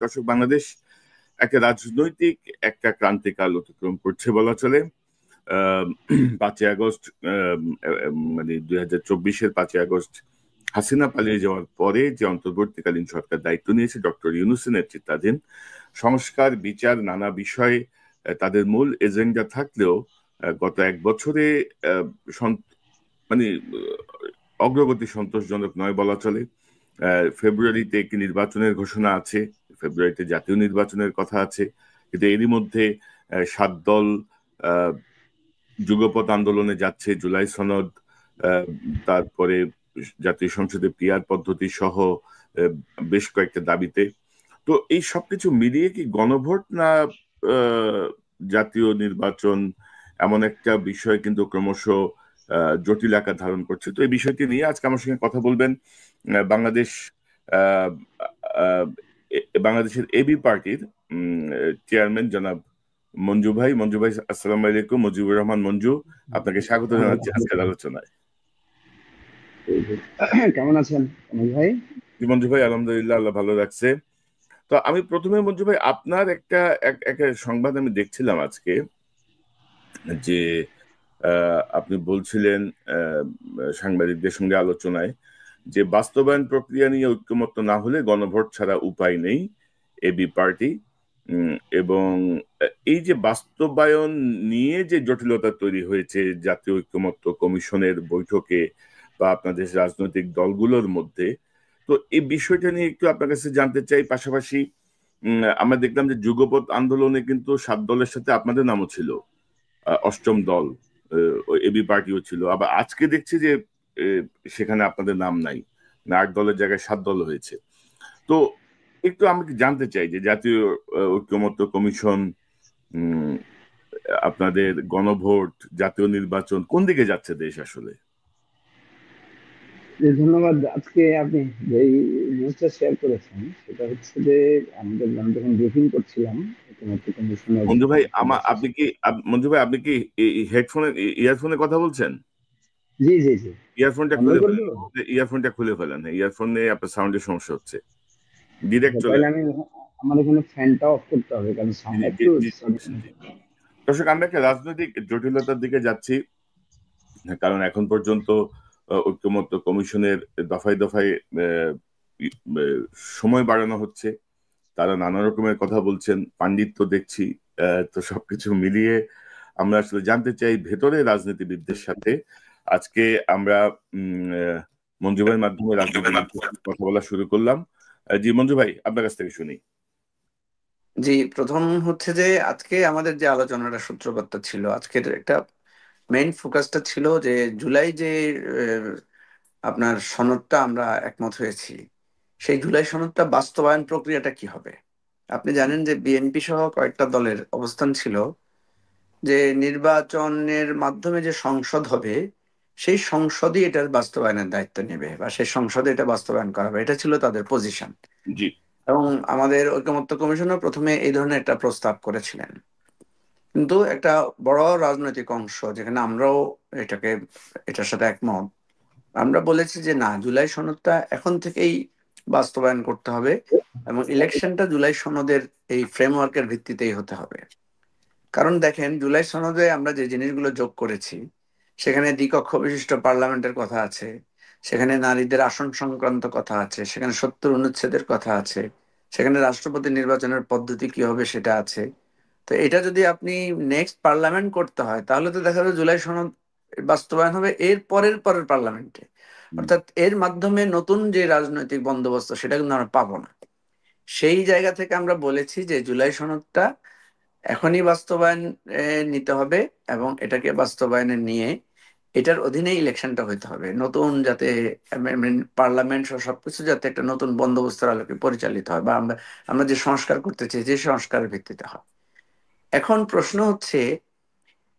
দর্শক, বাংলাদেশ একটা রাজনৈতিক একটা ক্রান্তিকাল অতিক্রম করছে বলা চলে। 5ই আগস্ট, মানে 2024-এর 5ই আগস্ট হাসিনা পালিয়ে যাওয়ার পরে যে অন্তর্বর্তীকালীন সরকার দায়িত্ব নিয়েছে ডক্টর ইউনূসের নেতৃত্বাধীন, সংস্কার, বিচার, নানা বিষয়ে তাদের মূল এজেন্ডা থাকলেও গত এক বছরে মানে অগ্রগতি সন্তোষজনক নয় বলা চলে। ফেব্রুয়ারিতে একটি নির্বাচনের ঘোষণা আছে, ফেব্রুয়ারিতে জাতীয় নির্বাচনের কথা আছে, কিন্তু এরই মধ্যে 7 দল যুগপৎ আন্দোলনে যাচ্ছে। জুলাই সনদ, তারপরে জাতীয় সংসদে পিআর পদ্ধতি সহ বেশ কয়েকটা দাবিতে। তো এই সবকিছু মিলিয়ে কি গণভোট না জাতীয় নির্বাচন, এমন একটা বিষয় কিন্তু ক্রমশ জটিল আকার ধারণ করছে। তো এই বিষয়টি নিয়ে আজকে আমার সঙ্গে কথা বলবেন বাংলাদেশ আহ, আহ, বাংলাদেশের এবি পার্টির চেয়ারম্যান জনাব মঞ্জু ভাই। আসসালামু আলাইকুম। মুজিবুর রহমান মঞ্জু, আপনাকে স্বাগত জানাচ্ছি আজকের আলোচনায়। কেমন আছেন ভাই? মঞ্জু ভাই, আলহামদুলিল্লাহ, আল্লাহ ভালো রাখছে। তো আমি প্রথমে মঞ্জু ভাই, আপনার একটা সংবাদ আমি দেখছিলাম আজকে, যে আপনি বলছিলেন সাংবাদিকদের সঙ্গে আলোচনায় যে বাস্তবায়ন প্রক্রিয়া নিয়ে ঐক্যমত্য না হলে গণভোট ছাড়া উপায় নেই এবি পার্টি। এবং এই যে বাস্তবায়ন নিয়ে যে জটিলতা তৈরি হয়েছে জাতীয় ঐক্যমত্য কমিশনের বৈঠকে বা আপনাদের রাজনৈতিক দলগুলোর মধ্যে, তো এই বিষয়টা নিয়ে একটু আপনার কাছে জানতে চাই। পাশাপাশি আমরা দেখলাম যে যুগপৎ আন্দোলনে কিন্তু 7 দলের সাথে আপনাদের নামও ছিল, 8ম দল এবি পার্টিও ছিল। আবার আজকে দেখছি যে সেখানে আপনাদের নাম নাই, 8 দলের জায়গায় 7 দল হয়েছে। তো একটু আমি জানতে চাই যে জাতীয় ঐক্যমত্য কমিশন, আপনাদের গণভোট, জাতীয় নির্বাচন, কোন দিকে যাচ্ছে দেশ আসলে? ধন্যবাদ। আজকে আপনি যে নিউজটা শেয়ার করেছেন সেটা হচ্ছে যে আমাদের আমি যখন ব্রিফিং করছিলাম ঐক্যমত্য কমিশনের মঞ্জু ভাই, সর্বশেষ। মঞ্জু ভাই, আপনি কি হেডফোনে, ইয়ারফোনে কথা বলছেন? জি জি জি। ইয়ারফোনটা বন্ধ খুলে ফেলেন। করবো? ইয়ারফোনটা খুলে ফেলেন, ইয়ারফোনে আপনার সাউন্ডের সমস্যা হচ্ছে। ডিরেক্ট আচ্ছা, চলে তাহলে আমি আমার এখানে ফ্যানটা অফ করতে হবে কারণ জি সাউন্ড জি একটু জি জি। দর্শক, আমরা একটা রাজনৈতিক জটিলতার দিকে যাচ্ছি, কারণ এখন পর্যন্ত ঐক্যমত্য কমিশনের দফায় দফায় আহ, আহ, সময় বাড়ানো হচ্ছে। তারা নানা রকমের কথা বলছেন, পাণ্ডিত্য দেখছি। তো সবকিছু মিলিয়ে আমরা আসলে জানতে চাই ভেতরে রাজনীতিবিদদের সাথে। আজকে আমরা মঞ্জু ভাইয়ের মাধ্যমে রাজনীতিবিদদের সাথে কথা বলা শুরু করলাম। জি মঞ্জু ভাই, আপনার কাছ থেকে শুনি। জি, প্রথম হচ্ছে যে আজকে আমাদের যে আলোচনাটা সূত্রপাতটা ছিল, আজকের একটা মেইন ফোকাসটা ছিল যে জুলাই যে আহ, আপনার সনদটা আমরা একমত হয়েছি, সেই জুলাই সনদটা বাস্তবায়ন প্রক্রিয়াটা কি হবে। আপনি জানেন যে বিএনপি সহ কয়েকটা দলের অবস্থান ছিল যে নির্বাচনের মাধ্যমে যে সংসদ হবে, সেই সংসদই এটার বাস্তবায়নের দায়িত্ব নেবে বা সেই সংসদে এটা বাস্তবায়ন করা হবে, এটা ছিল তাদের পজিশন। জি এবং আমাদের ঐকমত্য কমিশনও প্রথমে এই ধরনের একটা প্রস্তাব করেছিলেন, কিন্তু একটা বড় রাজনৈতিক অংশ, যেখানে আমরাও এটাকে এটার সাথে একমত, আমরা বলেছি যে না, জুলাই সনদটা এখন থেকেই বাস্তবায়ন করতে হবে এবং ইলেকশনটা জুলাই সনদের এই ফ্রেমওয়ার্কের ভিত্তিতেই হতে হবে। কারণ দেখেন, জুলাই সনদে আমরা যে জিনিসগুলো যোগ করেছি, সেখানে দ্বিকক্ষ বিশিষ্ট পার্লামেন্টের কথা আছে, সেখানে নারীদের আসন সংক্রান্ত কথা আছে, সেখানে 70 অনুচ্ছেদের কথা আছে, সেখানে রাষ্ট্রপতি নির্বাচনের পদ্ধতি কি হবে সেটা আছে। তো এটা যদি আপনি নেক্সট পার্লামেন্ট করতে হয়, তাহলে তো দেখা যাবে জুলাই সনদ বাস্তবায়ন হবে এর পরের পরের পার্লামেন্টে। অর্থাৎ এর মাধ্যমে নতুন যে রাজনৈতিক বন্দোবস্ত সেটা কিন্তু আমরা পাবো না। সেই জায়গা থেকে আমরা বলেছি যে জুলাই সনদটা এখনই বাস্তবায়ন নিতে হবে এবং এটাকে বাস্তবায়নে নিয়ে এটার অধীনে ইলেকশনটা হইতে হবে, নতুন যাতে পার্লামেন্ট সহ সবকিছু যাতে একটা নতুন বন্দোবস্তের আলোকে পরিচালিত হয়, বা আমরা আমরা যে সংস্কার করতে চাই যে সংস্কারের ভিত্তিতে হয়। এখন প্রশ্ন হচ্ছে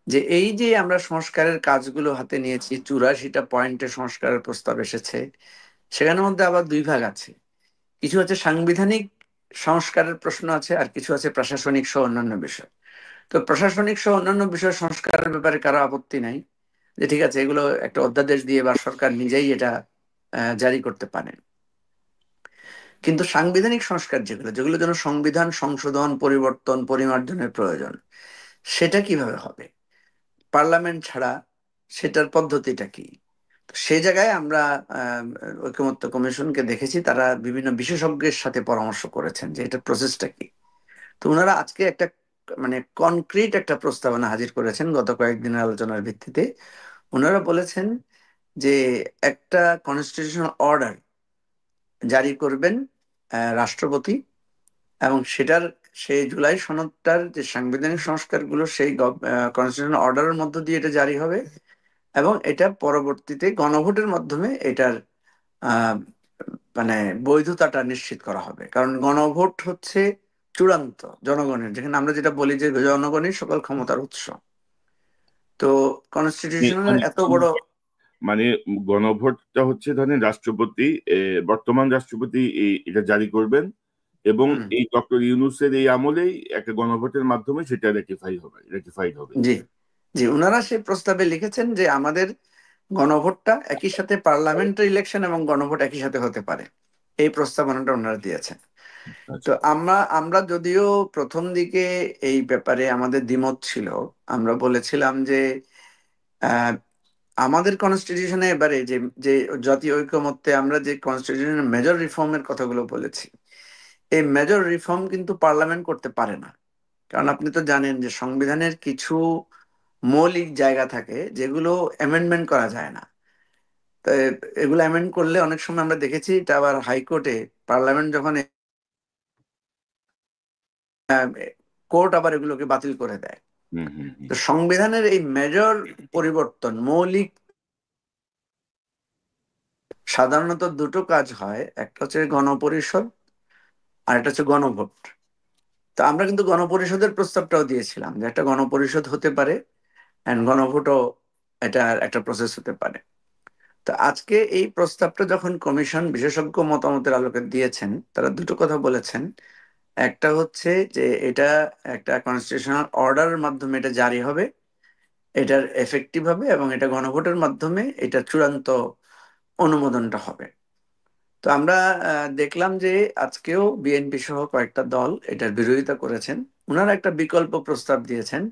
যে এই যে আমরা সংস্কারের কাজগুলো হাতে নিয়েছি, 84টা পয়েন্টে সংস্কারের প্রস্তাব এসেছে, সেখানের মধ্যে আবার দুই ভাগ আছে। কিছু হচ্ছে সাংবিধানিক সংস্কারের প্রশ্ন আছে, আর কিছু আছে প্রশাসনিক সহ অন্যান্য বিষয়। তো প্রশাসনিক সহ অন্যান্য বিষয় সংস্কারের ব্যাপারে কারো আপত্তি নাই, যে ঠিক আছে, এগুলো একটা অধ্যাদেশ দিয়ে বা সরকার নিজেই এটা জারি করতে পারেন। কিন্তু সাংবিধানিক সংস্কার যেগুলো যেগুলো যেন সংবিধান সংশোধন, পরিবর্তন, পরিমার্জনের প্রয়োজন, সেটা কিভাবে হবে পার্লামেন্ট ছাড়া? সেটার পদ্ধতিটা কি? তো সেই জায়গায় আমরা আহ, ঐকমত্য কমিশনকে দেখেছি, তারা বিভিন্ন বিশেষজ্ঞের সাথে পরামর্শ করেছেন যে এটা প্রসেসটা কি। তো ওনারা আজকে একটা মানে কনক্রিট একটা প্রস্তাবনা হাজির করেছেন গত কয়েকদিনের আলোচনার ভিত্তিতে। ওনারা বলেছেন যে একটা কনস্টিটিউশনাল অর্ডার জারি করবেন রাষ্ট্রপতি, এবং সেটার সেই জুলাই সনদটার যে সাংবিধানিক সংস্কারগুলো সেই কনস্টিটিউশনাল অর্ডারের মধ্য দিয়ে এটা জারি হবে, এবং এটা পরবর্তীতে গণভোটের মাধ্যমে এটার আহ, মানে বৈধতাটা নিশ্চিত করা হবে। কারণ গণভোট হচ্ছে চূড়ান্ত জনগণের, যেখানে আমরা যেটা বলি যে জনগণই সকল ক্ষমতার উৎস। তো কনস্টিটিউশনের মানে এত বড় মানে গণভোটটা হচ্ছে ধরেন রাষ্ট্রপতি, বর্তমান রাষ্ট্রপতি এটা জারি করবেন, এবং হুম, এই ডক্টর ইউনূসের এই আমলেই একটা গণভোটের মাধ্যমে সেটা রেটিফাইড হবে। জি জি, ওনারা সেই প্রস্তাবে লিখেছেন যে আমাদের গণভোটটা একই সাথে পার্লামেন্টারি ইলেকশন এবং গণভোট একই সাথে হতে পারে, এই প্রস্তাবনাটা ওনারা দিয়েছেন। তো আচ্ছা। আমরা আমরা যদিও প্রথম দিকে এই ব্যাপারে আমাদের দ্বিমত ছিল। আমরা বলেছিলাম যে আহ, আমাদের কনস্টিটিউশনে এবারে যে যে জাতীয় ঐকমত্যে আমরা যে কনস্টিটিউশনের মেজর রিফর্মের কথাগুলো বলেছি, এই মেজর রিফর্ম কিন্তু পার্লামেন্ট করতে পারে না। কারণ আপনি তো জানেন যে সংবিধানের কিছু মৌলিক জায়গা থাকে যেগুলো অ্যামেন্ডমেন্ট করা যায় না। তো এগুলো অ্যামেন্ড করলে অনেক সময় আমরা দেখেছি এটা আবার হাইকোর্টে, পার্লামেন্ট যখন কোর্ট আবার এগুলোকে বাতিল করে দেয়। হুম, হুম, হুম। তো সংবিধানের এই মেজর পরিবর্তন, মৌলিক, সাধারণত দুটো কাজ হয়, একটা হচ্ছে গণপরিষদ আর একটা হচ্ছে গণভোট। তো আমরা কিন্তু গণপরিষদের প্রস্তাবটাও দিয়েছিলাম যে একটা গণপরিষদ হতে পারে, অ্যান্ড গণভোটও এটা একটা প্রসেস হতে পারে। তো আজকে এই প্রস্তাবটা যখন কমিশন বিশেষজ্ঞ মতামতের আলোকে দিয়েছেন, তারা দুটো কথা বলেছেন। একটা হচ্ছে যে এটা একটা কনস্টিটিউশনাল অর্ডারের মাধ্যমে এটা জারি হবে, এটার এফেক্টিভ হবে, এবং এটা গণভোটের মাধ্যমে এটা চূড়ান্ত অনুমোদনটা হবে। তো আমরা দেখলাম যে আজকেও বিএনপি সহ কয়েকটা দল এটার বিরোধিতা করেছেন। ওনারা একটা বিকল্প প্রস্তাব দিয়েছেন,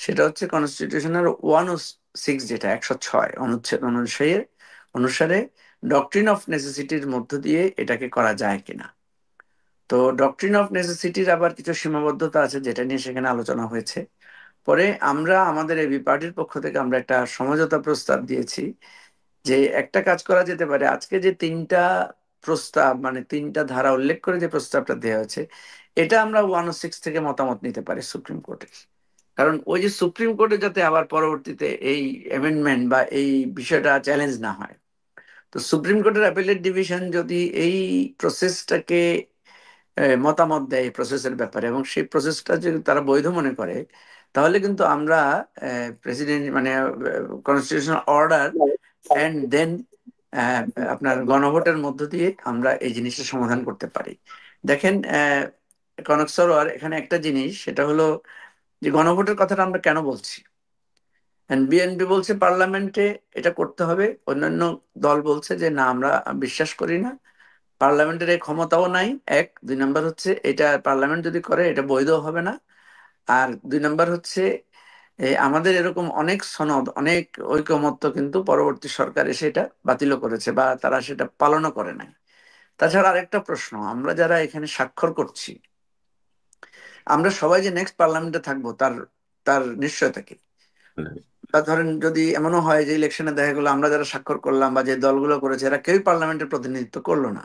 সেটা হচ্ছে কনস্টিটিউশনের 106, যেটা 106 অনুচ্ছেদ অনুসারে অনুসারে ডক্ট্রিন অফ নেসেসিটির মধ্য দিয়ে এটাকে করা যায় কিনা। তো ডক্ট্রিন অফ নেসেসিটির আবার কিছু সীমাবদ্ধতা আছে, যেটা নিয়ে সেখানে আলোচনা হয়েছে। পরে আমরা আমাদের এবি পার্টির পক্ষ থেকে আমরা একটা সমঝোতা প্রস্তাব দিয়েছি যে একটা কাজ করা যেতে পারে। আজকে যে তিনটা প্রস্তাব মানে তিনটা ধারা উল্লেখ করে যে প্রস্তাবটা দেওয়া হয়েছে, এটা আমরা 106 থেকে মতামত নিতে পারি সুপ্রিম কোর্টে। কারণ ওই যে সুপ্রিম কোর্টে যাতে আবার পরবর্তীতে এই অ্যামেন্ডমেন্ট বা এই বিষয়টা চ্যালেঞ্জ না হয়। তো সুপ্রিম কোর্টের অ্যাপিলেট ডিভিশন যদি এই প্রসেসটাকে মতামত দেয় এই প্রসেসের ব্যাপারে, এবং সেই প্রসেসটা যদি তারা বৈধ মনে করে, তাহলে কিন্তু আমরা প্রেসিডেন্ট মানে কনস্টিটিউশনাল অর্ডার অ্যান্ড দেন আপনার গণভোটের মধ্য দিয়ে আমরা এই জিনিসটা সমাধান করতে পারি। দেখেন কনক সরোয়ার, এখানে একটা জিনিস সেটা হলো যে গণভোটের কথাটা আমরা কেন বলছি। বিএনপি বলছে পার্লামেন্টে এটা করতে হবে, অন্যান্য দল বলছে যে না, আমরা বিশ্বাস করি না, পার্লামেন্টের এই ক্ষমতাও নাই। এক, দুই নাম্বার হচ্ছে এটা পার্লামেন্ট যদি করে এটা বৈধ হবে না। আর দুই নাম্বার হচ্ছে আমাদের এরকম অনেক সনদ, অনেক ঐকমত্য কিন্তু পরবর্তী সরকার এসে এটা বাতিলও করেছে বা তারা সেটা পালনও করে নাই। তাছাড়া আরেকটা প্রশ্ন, আমরা যারা এখানে স্বাক্ষর করছি, আমরা সবাই যে নেক্সট পার্লামেন্টে থাকবো তার তার নিশ্চয়তা কি? বা ধরেন যদি এমনও হয় যে ইলেকশনে দেখা গেলো আমরা যারা স্বাক্ষর করলাম বা যে দলগুলো করেছে এরা কেউই পার্লামেন্টের প্রতিনিধিত্ব করলো না,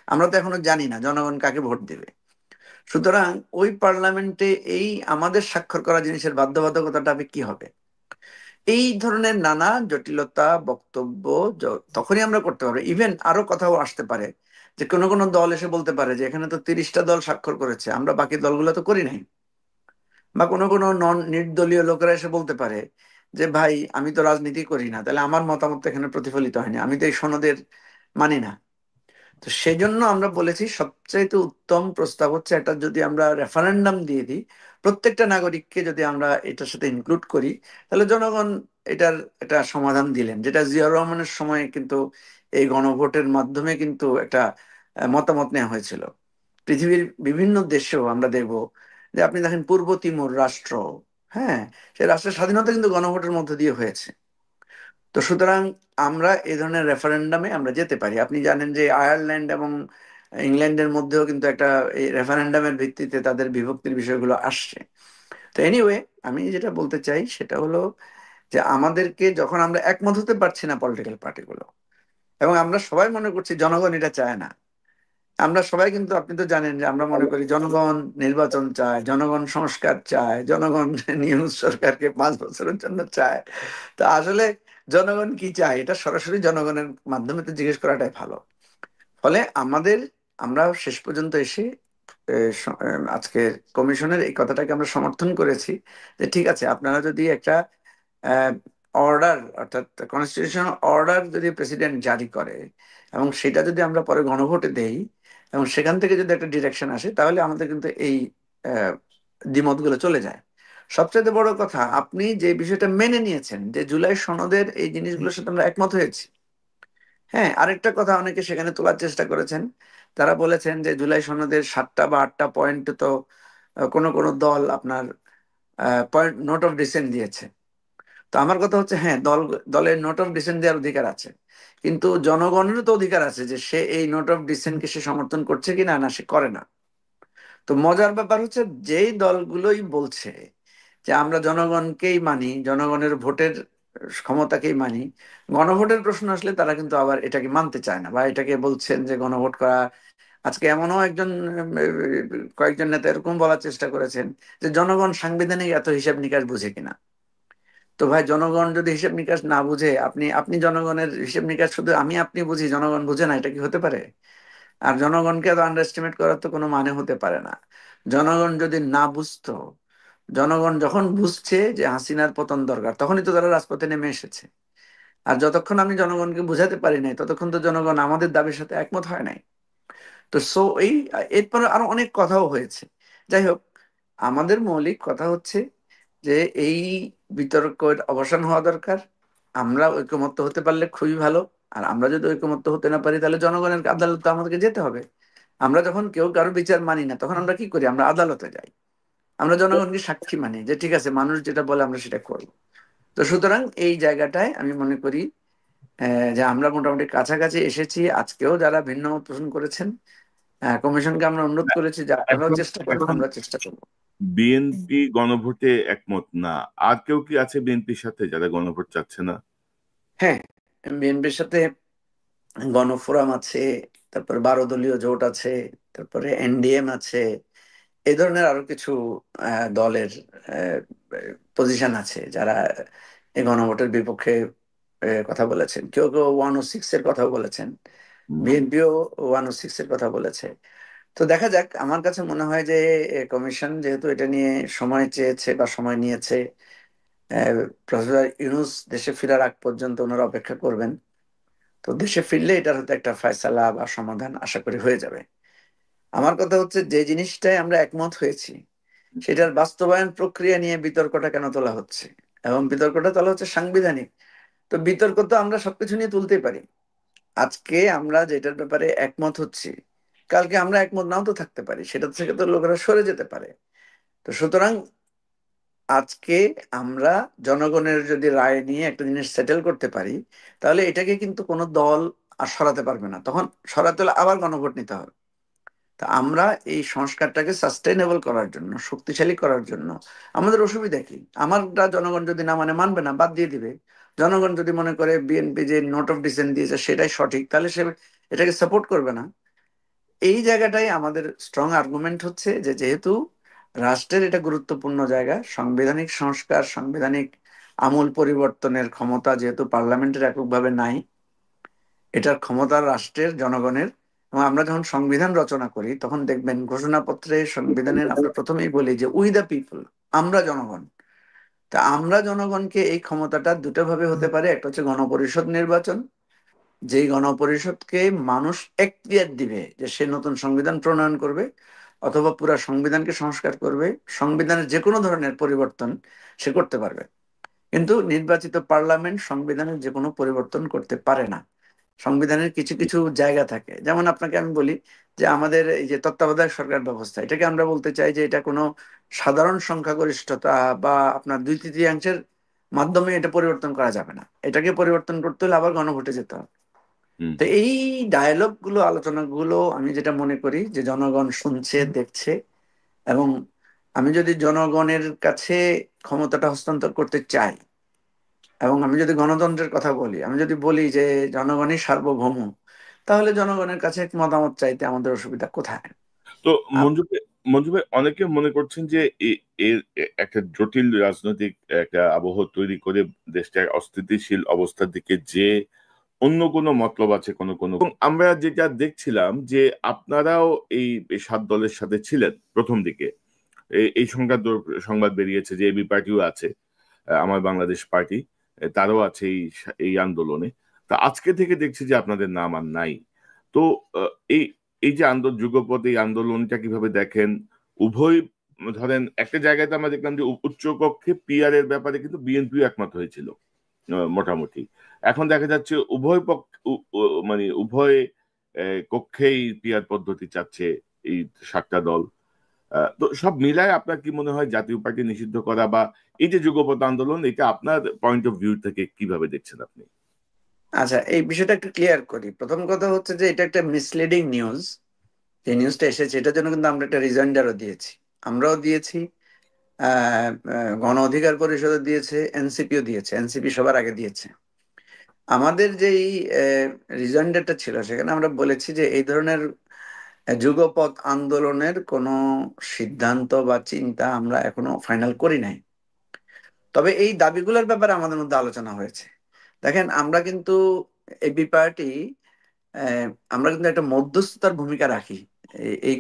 আমরা তো এখনো জানি না জনগণ কাকে ভোট দেবে। সুতরাং ওই পার্লামেন্টে এই আমাদের স্বাক্ষর করা জিনিসের বাধ্যবাধকতাটা কি হবে? এই ধরনের নানা জটিলতা বক্তব্য তখনই আমরা করতে পারবো। ইভেন আরো কথাও আসতে পারে যে কোনো কোনো দল এসে বলতে পারে যে এখানে তো 30টা দল স্বাক্ষর করেছে, আমরা বাকি দলগুলো তো করি নাই। বা কোনো কোনো নন নির্দলীয় লোকেরা এসে বলতে পারে যে ভাই আমি তো রাজনীতি করি না, তাহলে আমার মতামত তো এখানে প্রতিফলিত হয়নি, আমি তো এই সনদের মানি না। তো সেই জন্য আমরা বলেছি সবচাইতে উত্তম প্রস্তাব হচ্ছে এটা যদি আমরা রেফারেন্ডাম দিয়ে দিই, প্রত্যেকটা নাগরিককে যদি আমরা এটার সাথে ইনক্লুড করি, তাহলে জনগণ এটার একটা সমাধান দিলেন। যেটা জিয়াউর রহমানের সময় কিন্তু এই গণভোটের মাধ্যমে কিন্তু একটা মতামত নেওয়া হয়েছিল। পৃথিবীর বিভিন্ন দেশেও আমরা দেখব যে আপনি দেখেন পূর্ব তিমুর রাষ্ট্র, হ্যাঁ, সেই রাষ্ট্রের স্বাধীনতা কিন্তু গণভোটের মধ্য দিয়ে হয়েছে। তো সুতরাং আমরা এই ধরনের রেফারেন্ডামে আমরা যেতে পারি। আপনি জানেন যে আয়ারল্যান্ড এবং ইংল্যান্ডের মধ্যেও কিন্তু একটা এই রেফারেন্ডামের ভিত্তিতে তাদের বিভক্তির বিষয়গুলো আসছে। তো এনিওয়ে, আমি যেটা বলতে চাই সেটা হলো যে আমাদেরকে যখন আমরা একমত হতে পারছি না পলিটিক্যাল পার্টিগুলো, এবং আমরা সবাই মনে করছি জনগণ এটা চায় না, আমরা সবাই কিন্তু, আপনি তো জানেন যে আমরা মনে করি জনগণ নির্বাচন চায়, জনগণ সংস্কার চায়, জনগণ নিউজ সরকারকে 5 বছরের জন্য চায়। তো আসলে জনগণ কি চায় এটা সরাসরি জনগণের মাধ্যমে তো জিজ্ঞেস করাটাই ভালো। ফলে আমরা শেষ পর্যন্ত এসে আজকে কমিশনের এই কথাটাকে আমরা সমর্থন করেছি যে ঠিক আছে, আপনারা যদি একটা অর্ডার, অর্থাৎ কনস্টিটিউশনাল অর্ডার যদি প্রেসিডেন্ট জারি করে এবং সেটা যদি আমরা পরে গণভোটে দেই এবং সেখান থেকে যদি একটা ডিরেকশন আসে, তাহলে আমাদের কিন্তু এই দ্বিমতগুলো চলে যায়। সবচেয়ে বড় কথা, আপনি যে বিষয়টা মেনে নিয়েছেন যে জুলাই সনদের এই জিনিসগুলোর সাথে আমরা একমত হয়েছি। হ্যাঁ, আরেকটা কথা অনেকে সেখানে তোলার চেষ্টা করেছেন, তারা বলেছেন যে জুলাই সনদের 7টা বা 8টা পয়েন্ট তো কোনো কোনো দল আপনার পয়েন্ট নোট অফ ডিসেন্ট দিয়েছে। তো আমার কথা হচ্ছে, হ্যাঁ, দলের নোট অফ ডিসেন্ট দেওয়ার অধিকার আছে, কিন্তু জনগণেরও তো অধিকার আছে যে সে এই নোট অফ ডিসেন্টকে সে সমর্থন করছে কি না, না সে করে না। তো মজার ব্যাপার হচ্ছে, যেই দলগুলোই বলছে যে আমরা জনগণকেই মানি, জনগণের ভোটের ক্ষমতাকেই মানি, গণভোটের প্রশ্ন আসলে তারা কিন্তু আবার এটাকে মানতে চায় না, বা এটাকে বলছেন যে গণভোট করা। আজকে এমনও কয়েকজন নেতা এরকম বলার চেষ্টা করেছেন যে জনগণ সাংবিধানিক এত হিসাব নিকাশ বুঝে কিনা। তো ভাই, জনগণ যদি হিসেব নিকাশ না বুঝে, আপনি আপনি জনগণের হিসেব নিকাশ শুধু আমি আপনি বুঝি, জনগণ বুঝে না, এটা কি হতে পারে? আর জনগণকে তো আন্ডার এস্টিমেট করার তো কোনো মানে হতে পারে না। জনগণ যদি না বুঝতো, জনগণ যখন বুঝছে যে হাসিনার পতন দরকার, তখনই তো তারা রাজপথে নেমে এসেছে। আর যতক্ষণ আমি জনগণকে বুঝাতে পারি নাই, ততক্ষণ তো জনগণ আমাদের দাবির সাথে একমত হয় নাই। তো এরপরে আরো অনেক কথাও হয়েছে। যাই হোক, আমাদের মৌলিক কথা হচ্ছে যে এই বিতর্কের অবসান হওয়া দরকার। আমরা ঐকমত্য হতে পারলে খুবই ভালো। আর আমরা যদি ঐকমত্য হতে না পারি, তাহলে জনগণের আদালতে আমাদেরকে যেতে হবে। আমরা যখন কেউ কারো বিচার মানি না, তখন আমরা কি করি? আমরা আদালতে যাই। আমরা জনগণকে সাক্ষী মানি যে ঠিক আছে, মানুষ যেটা বলে আমরা সেটা করব। তো সুতরাং এই জায়গাটায় আমি মনে করি যে আমরা মোটামুটি কাছাকাছি এসেছি। আজকেও যারা ভিন্ন মত পোষণ করেছেন, কমিশনকে আমরা অনুরোধ করেছি যে আপনারাও এখন চেষ্টা করেন, এখন আমরা চেষ্টা করবো। বিএনপি গণভোটে একমত না, আর কেউ কি আছে বিএনপির সাথে যারা গণভোট চাচ্ছে না? হ্যাঁ, বিএনপির সাথে গণফোরাম আছে, তারপরে 12 দলীয় জোট আছে, তারপরে এনডিএম আছে, এই ধরনের আরো কিছু দলের পজিশন আছে যারা এই গণভোটের বিপক্ষে কথা বলেছেন। কেউ কেউ 106 এর কথা বলেছেন, হুম। বিএনপিও 106 এর কথা বলেছে। তো দেখা যাক। আমার কাছে মনে হয় যে কমিশন যেহেতু এটা নিয়ে সময় চেয়েছে বা সময় নিয়েছে, প্রফেসর ইউনূস দেশে ফেরার আগ পর্যন্ত ওনারা অপেক্ষা করবেন। তো দেশে ফিরলে এটার হয়তো একটা ফয়সালা বা সমাধান আশা করি হয়ে যাবে। আমার কথা হচ্ছে, যে জিনিসটাই আমরা একমত হয়েছি সেটার বাস্তবায়ন প্রক্রিয়া নিয়ে বিতর্কটা কেন তোলা হচ্ছে, এবং বিতর্কটা তোলা হচ্ছে সাংবিধানিক। তো বিতর্ক তো আমরা সবকিছু নিয়ে তুলতেই পারি। আজকে আমরা যেটার ব্যাপারে একমত হচ্ছি, কালকে আমরা একমত নাও তো থাকতে পারি, সেটা থেকে তো লোকেরা সরে যেতে পারে। তো সুতরাং আজকে আমরা জনগণের যদি রায় নিয়ে একটা জিনিস সেটেল করতে পারি, তাহলে এটাকে কিন্তু কোনো দল আর সরাতে পারবে না। তখন সরাতে হলে আবার গণভোট নিতে হবে। তা আমরা এই সংস্কারটাকে সাস্টেইনেবল করার জন্য, শক্তিশালী করার জন্য, আমাদের অসুবিধা কি? আমারটা জনগণ যদি না মানে, মানবে না, বাদ দিয়ে দিবে। জনগণ যদি মনে করে বিএনপি যে নোট অফ ডিসেন্ট দিয়েছে সেটাই সঠিক, তাহলে সে এটাকে সাপোর্ট করবে না। এই জায়গাটাই আমাদের স্ট্রং আর্গুমেন্ট হচ্ছে যে যেহেতু রাষ্ট্রের এটা গুরুত্বপূর্ণ জায়গা, সাংবিধানিক সংস্কার, সাংবিধানিক আমূল পরিবর্তনের ক্ষমতা যেহেতু পার্লামেন্টের এককভাবে নাই, এটার ক্ষমতা রাষ্ট্রের, জনগণের। এবং আমরা যখন সংবিধান রচনা করি, তখন দেখবেন ঘোষণাপত্রে, সংবিধানের আমরা প্রথমেই বলি যে উই দ্য পিপল, আমরা জনগণ। তা আমরা জনগণকে এই ক্ষমতাটা দুটো ভাবে হতে পারে। একটা হচ্ছে গণপরিষদ নির্বাচন, যেই গণপরিষদকে মানুষ এখতিয়ার দিবে যে সে নতুন সংবিধান প্রণয়ন করবে, অথবা পুরা সংবিধানকে সংস্কার করবে, সংবিধানের যে কোনো ধরনের পরিবর্তন সে করতে পারবে। কিন্তু নির্বাচিত পার্লামেন্ট সংবিধানের যে কোনো পরিবর্তন করতে পারে না। সংবিধানের কিছু কিছু জায়গা থাকে, যেমন আপনাকে আমি বলি যে আমাদের এই যে তত্ত্বাবধায়ক সরকার ব্যবস্থা, এটাকে আমরা বলতে চাই যে এটা কোনো সাধারণ সংখ্যাগরিষ্ঠতা বা আপনার 2/3 মাধ্যমে এটা পরিবর্তন করা যাবে না। এটাকে পরিবর্তন করতে হলে আবার গণভোটে যেতে হবে। তো এই ডায়ালগ গুলো, আলোচনা গুলো আমি যেটা মনে করি যে জনগণ শুনছে, দেখছে, এবং আমি যদি জনগণের কাছে ক্ষমতাটা হস্তান্তর করতে চাই, এবং আমি যদি গণতন্ত্রের কথা বলি, আমি যদি বলি যে জনগণই সার্বভৌম, তাহলে জনগণের কাছে মতামত চাইতে আমাদের অসুবিধা কোথায়? তো মঞ্জু ভাই, মঞ্জু ভাই, অনেকে মনে করছেন যে এর একটা জটিল রাজনৈতিক একটা আবহ তৈরি করে দেশটা অস্থিতিশীল অবস্থার দিকে যে অন্য কোনো মতলব আছে কোনো কোনো। এবং আমরা যেটা দেখছিলাম যে আপনারাও এই 7 দলের সাথে ছিলেন প্রথম দিকে। এই সংবাদ বেরিয়েছে যে এবি পার্টিও আছে, আমার বাংলাদেশ পার্টি, তারও আছে এই আন্দোলনে। তা আজকে থেকে দেখছি যে আপনাদের নাম আর নাই। তো এই এই যে যুগপৎ এই আন্দোলনটা কিভাবে দেখেন? উভয়, ধরেন একটা জায়গায় তো আমরা দেখলাম যে উচ্চ কক্ষে পিআর এর ব্যাপারে কিন্তু বিএনপিও একমত হয়েছিল মোটামুটি। এখন দেখা যাচ্ছে উভয় পক্ষ মানে উভয় কক্ষেই পিআর পদ্ধতি চাচ্ছে এই 7টা দল। তো সব মিলায় আপনার কি মনে হয় জাতীয় পার্টি নিষিদ্ধ করা বা এই যে যুগপৎ আন্দোলন, এটা আপনার পয়েন্ট অফ ভিউ থেকে কিভাবে দেখছেন আপনি? আচ্ছা, এই বিষয়টা একটু ক্লিয়ার করি। প্রথম কথা হচ্ছে যে এটা একটা মিসলিডিং নিউজ। যে নিউজটা এসেছে এটার জন্য কিন্তু আমরা একটা রিজয়েন্ডারও দিয়েছি, আমরাও দিয়েছি, গণ অধিকার পরিষদও দিয়েছে, এনসিপিও দিয়েছে, এনসিপি সবার আগে দিয়েছে। আমাদের যেই রিজয়েন্ডারটা ছিল সেখানে আমরা বলেছি যে এই ধরনের যুগপৎ আন্দোলনের কোনো সিদ্ধান্ত বা চিন্তা আমরা এখনো ফাইনাল করি নাই। তবে এই দাবিগুলোর ব্যাপারে আমাদের মধ্যে আলোচনা হয়েছে। দেখেন, আমরা কিন্তু এবি পার্টি, আমরা কিন্তু একটা মধ্যস্থতার ভূমিকা রাখি। এই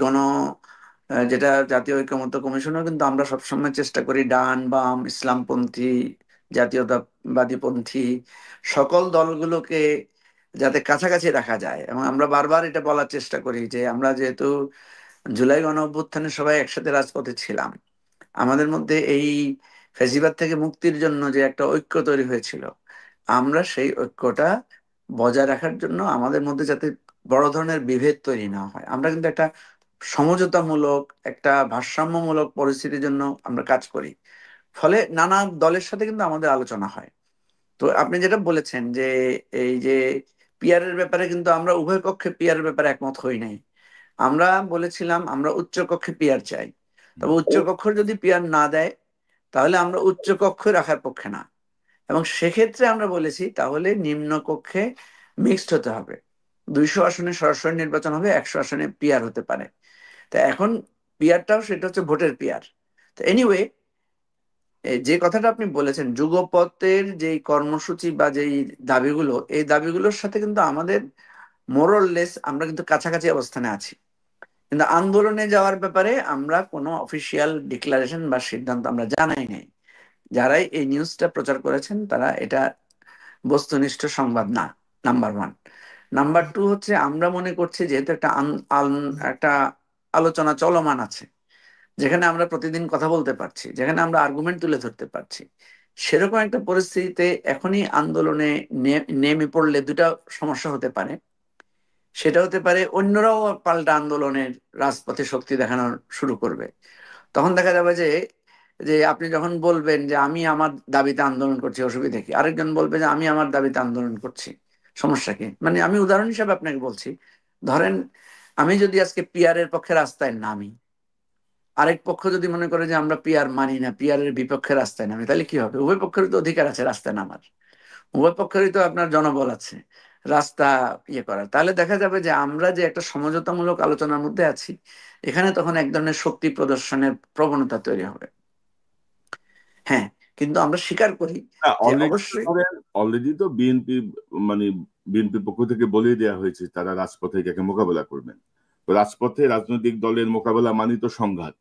যেটা জাতীয় ঐকমত্য কমিশনও কিন্তু আমরা সবসময় চেষ্টা করি ডান বাম ইসলামপন্থী জাতীয়তাবাদী সকল দলগুলোকে যাতে কাছাকাছি রাখা যায়, এবং আমরা বারবার এটা বলার চেষ্টা করি যে আমরা যেহেতু জুলাই গণ অভ্যুত্থানে সবাই একসাথে রাজপথে ছিলাম, আমাদের মধ্যে এই ফেসিবাদ থেকে মুক্তির জন্য যে একটা ঐক্য তৈরি হয়েছিল, আমরা সেই ঐক্যটা বজায় রাখার জন্য আমাদের মধ্যে যাতে বড় ধরনের বিভেদ তৈরি না হয়, আমরা কিন্তু একটা সমঝোতামূলক, একটা ভারসাম্যমূলক পরিস্থিতির জন্য আমরা কাজ করি। ফলে নানা দলের সাথে কিন্তু আমাদের আলোচনা হয়। তো আপনি যেটা বলেছেন যে এই যে পিআর এর ব্যাপারে, কিন্তু আমরা উভয় পক্ষে পিআর এর ব্যাপারে একমত হই নাই। আমরা বলেছিলাম আমরা উচ্চ কক্ষে পিআর চাই, তবে উচ্চ কক্ষ যদি পিআর না দেয় তাহলে আমরা উচ্চ কক্ষে রাখার পক্ষে না, এবং সেক্ষেত্রে আমরা বলেছি তাহলে নিম্ন কক্ষে মিক্সড হতে হবে। 200 আসনে সরাসরি নির্বাচন হবে, 100 আসনে পিআর হতে পারে। তা এখন পিআরটাও সেটা হচ্ছে ভোটের পিআর। তো এনিওয়ে, যে কথাটা আপনি বলেছেন যুগপথের যে কর্মসূচি বা যেই দাবিগুলো, এই দাবিগুলোর সাথে কিন্তু আমাদের মোরললেস আমরা কিন্তু কাছাকাছি অবস্থানে আছি। কিন্তু আন্দোলনে যাওয়ার ব্যাপারে আমরা কোনো অফিসিয়াল ডিক্লারেশন বা সিদ্ধান্ত আমরা জানাই নাই। যারাই এই নিউজটা প্রচার করেছেন তারা এটা বস্তুনিষ্ঠ সংবাদ না, নাম্বার ওয়ান। নাম্বার টু হচ্ছে আমরা মনে করছি যেহেতু একটা আলোচনা চলমান আছে, যেখানে আমরা প্রতিদিন কথা বলতে পারছি, যেখানে আমরা আর্গুমেন্ট তুলে ধরতে পারছি, সেরকম একটা পরিস্থিতিতে এখনই আন্দোলনে নেমে পড়লে দুটা সমস্যা হতে পারে। সেটা হতে পারে অন্যরাও পাল্টা আন্দোলনের রাজপথে শক্তি দেখানো শুরু করবে। তখন দেখা যাবে যে যে আপনি যখন বলবেন যে আমি আমার দাবিতে আন্দোলন করছি, অসুবিধা কি? আরেকজন বলবে যে আমি আমার দাবিতে আন্দোলন করছি, সমস্যা কি? মানে আমি উদাহরণ হিসাবে আপনাকে বলছি, ধরেন আমি যদি আজকে পিআর এর পক্ষে রাস্তায় নামি, আরেক পক্ষ যদি মনে করে যে আমরা পিআর মানি না, পিআর এর বিপক্ষে রাস্তায় নামি, তাহলে কি হবে? উভয় পক্ষের তো অধিকার আছে রাস্তায় নামার, উভয় পক্ষেরই তো আপনার জনবল আছে রাস্তা ইয়ে করার। তাহলে দেখা যাবে যে আমরা যে একটা সমঝোতামূলক আলোচনার মধ্যে আছি, এখানে তখন এক ধরনের শক্তি প্রদর্শনের প্রবণতা তৈরি হবে। হ্যাঁ, কিন্তু আমরা স্বীকার করি না, যে অলরেডি অবশ্যই ধরেন, অলরেডি তো বিএনপি, মানে বিএনপির পক্ষ থেকে বলে দেওয়া হয়েছে তারা রাজপথে এটাকে মোকাবেলা করবেন। তো রাজপথে রাজনৈতিক দলের মোকাবেলা মানে তো সংঘাত।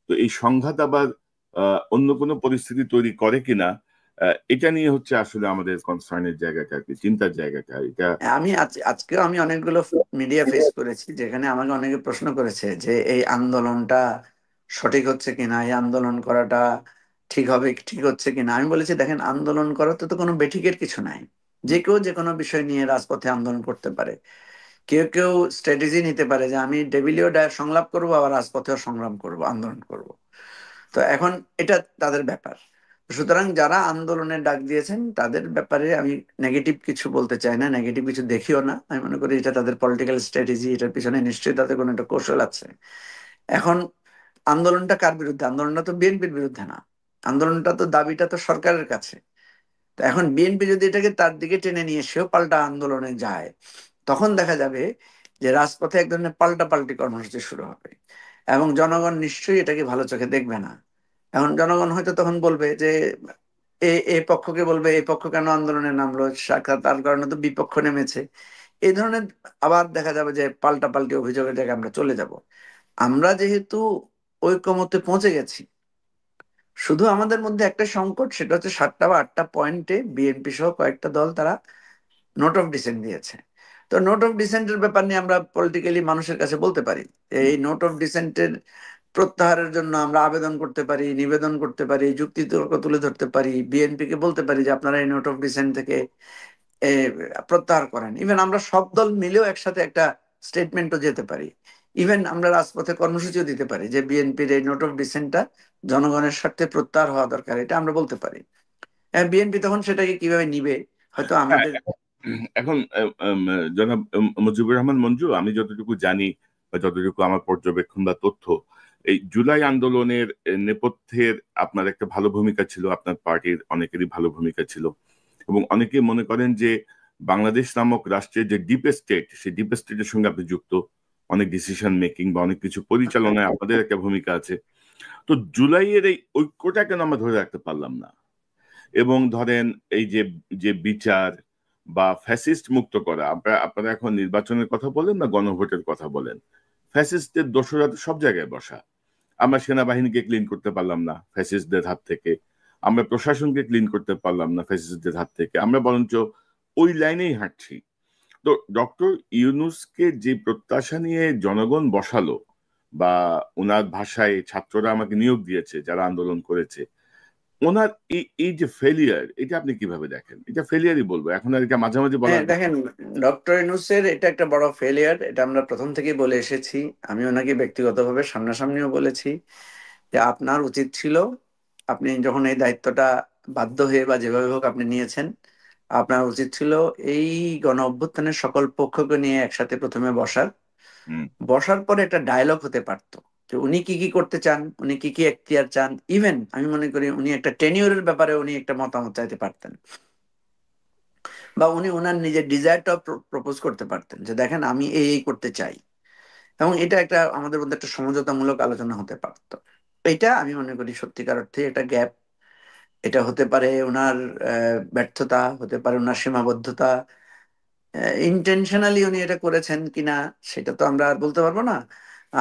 তো এই সংঘাত আবার অন্য কোনো পরিস্থিতি তৈরি করে কিনা, এটা নিয়ে হচ্ছে আসলে আমাদের কনসার্নের জায়গাটা আর কি, চিন্তার জায়গাটা এটা। আমি আজকেও আমি অনেকগুলো মিডিয়া ফেস করেছি যেখানে আমাকে অনেকে প্রশ্ন করেছে যে এই আন্দোলনটা সঠিক হচ্ছে কিনা, এই আন্দোলন করাটা ঠিক হবে, ঠিক হচ্ছে কিনা। আমি বলেছি দেখেন, আন্দোলন করাতে তো কোনো বেঠিকের কিছু নাই। যে কেউ যে কোনো বিষয় নিয়ে রাজপথে আন্দোলন করতে পারে। কেউ কেউ স্ট্র্যাটেজি নিতে পারে যে আমি টেবিলেও সংলাপ করব, আবার রাজপথেও সংগ্রাম করব, আন্দোলন করব। তো এখন এটা তাদের ব্যাপার। সুতরাং যারা আন্দোলনের ডাক দিয়েছেন তাদের ব্যাপারে আমি নেগেটিভ কিছু বলতে চাই না, নেগেটিভ কিছু দেখিও না। আমি মনে করি এটা তাদের পলিটিক্যাল স্ট্র্যাটেজি, এটার পিছনে নিশ্চয়ই তাদের কোনো একটা কৌশল আছে। এখন আন্দোলনটা কার বিরুদ্ধে? আন্দোলনটা তো বিএনপির বিরুদ্ধে না, আন্দোলনটা তো, দাবিটা তো সরকারের কাছে। তো এখন বিএনপি যদি এটাকে তার দিকে টেনে নিয়ে সেও পাল্টা আন্দোলনে যায়, তখন দেখা যাবে যে রাজপথে এক ধরনের পাল্টাপাল্টি কর্মসূচি শুরু হবে, এবং জনগণ নিশ্চয়ই এটাকে ভালো চোখে দেখবে না। এখন জনগণ হয়তো তখন বলবে যে এই পক্ষকে বলবে এই পক্ষ কেন আন্দোলনে নামলো, তার কারণে তো বিপক্ষ নেমেছে। এই ধরনের আবার দেখা যাবে যে পাল্টাপাল্টি অভিযোগের জায়গায় আমরা চলে যাব। আমরা যেহেতু ঐকমত্যে পৌঁছে গেছি, শুধু আমাদের মধ্যে একটা সংকট, সেটা হচ্ছে 7টা বা 8টা পয়েন্টে বিএনপি সহ কয়েকটা দল তারা নোট অফ ডিসেন্ট দিয়েছে। তো নোট অফ ডিসেন্টের ব্যাপার নিয়ে আমরা পলিটিক্যালি মানুষের কাছে বলতে পারি, এই নোট অফ ডিসেন্টের প্রত্যাহারের জন্য আমরা আবেদন করতে পারি, নিবেদন করতে পারি, যুক্তি তর্ক তুলে ধরতে পারি, বিএনপি কে বলতে পারি যে আপনারা এই নোট অফ ডিসেন্ট থেকে এ, প্রত্যাহার করেন। ইভেন আমরা সব দল মিলেও একসাথে একটা স্টেটমেন্টও যেতে পারি। ইভেন আমরা রাজপথে কর্মসূচিও দিতে পারি যে বিএনপির এই নোট অফ ডিসেন্টটা জনগণের স্বার্থে প্রত্যাহার হওয়া দরকার, এটা আমরা বলতে পারি। বিএনপি তখন সেটাকে কিভাবে নিবে, হয়তো হ্যাঁ, আমাদের। এখন জনাব মুজিবুর রহমান মঞ্জু, আমি যতটুকু জানি বা যতটুকু আমার পর্যবেক্ষণ বা তথ্য, এই জুলাই আন্দোলনের নেপথ্যের আপনার একটা ভালো ভূমিকা ছিল, আপনার পার্টির অনেকেরই ভালো ভূমিকা ছিল, এবং অনেকে মনে করেন যে বাংলাদেশ নামক রাষ্ট্রের যে ডিপ স্টেট, সেই ডিপ স্টেটের সঙ্গে আপনি যুক্ত, অনেক ডিসিশন মেকিং বা অনেক কিছু পরিচালনায় আপনাদের একটা ভূমিকা আছে। তো জুলাইয়ের এই ঐক্যটা কেন আমরা ধরে রাখতে পারলাম না? এবং ধরেন এই যে যে বিচার বা ফ্যাসিস্ট মুক্ত করা, আপনারা এখন নির্বাচনের কথা বলেন না গণভোটের কথা বলেন, ফ্যাসিস্টদের দোষরা তো সব জায়গায় বসা। আমরা সেনাবাহিনীকে ক্লিন করতে পারলাম না ফ্যাসিস্টদের হাত থেকে, আমরা প্রশাসনকে ক্লিন করতে পারলাম না ফ্যাসিস্টদের হাত থেকে, আমরা বরঞ্চ ওই লাইনেই হাঁটছি। তো ডক্টর ইউনূসকে যে প্রত্যাশা নিয়ে জনগণ বসালো, বা ওনার ভাষায় ছাত্ররা আমাকে নিয়োগ দিয়েছে যারা আন্দোলন করেছে, ওনার এই যে ফেলিয়ার, এটা আপনি কিভাবে দেখেন? এটা ফেলিয়ারই বলবো, এখন আর এটা মাঝামাঝি হ্যাঁ বলার। দেখেন, ডক্টর ইউনূসের এটা একটা বড় ফেলিয়ার, এটা আমরা প্রথম থেকেই বলে এসেছি। আমি ওনাকে ব্যক্তিগতভাবে সামনাসামনিও বলেছি যে আপনার উচিত ছিল, আপনি যখন এই দায়িত্বটা বাধ্য হয়ে বা যেভাবে হোক আপনি নিয়েছেন, আপনার উচিত ছিল এই গণ অভ্যুত্থানের সকল পক্ষকে নিয়ে একসাথে প্রথমে বসার। হুম। বসার পরে একটা ডায়লগ হতে পারতো যে উনি কি কি করতে চান, উনি কি কি এখতিয়ার চান। ইভেন আমি মনে করি উনি একটা টেনিউরের ব্যাপারে উনি একটা মতামত চাইতে পারতেন, বা উনি ওনার নিজের ডিজায়ারটা প্রপোজ করতে পারতেন যে দেখেন আমি এই করতে চাই, এবং এটা একটা আমাদের মধ্যে একটা সমঝোতামূলক আলোচনা হতে পারতো। এটা আমি মনে করি সত্যিকার অর্থে এটা গ্যাপ। এটা হতে পারে ওনার ব্যর্থতা, হতে পারে ওনার সীমাবদ্ধতা। ইন্টেনশনালি উনি এটা করেছেন কিনা সেটা তো আমরা আর বলতে পারবো না,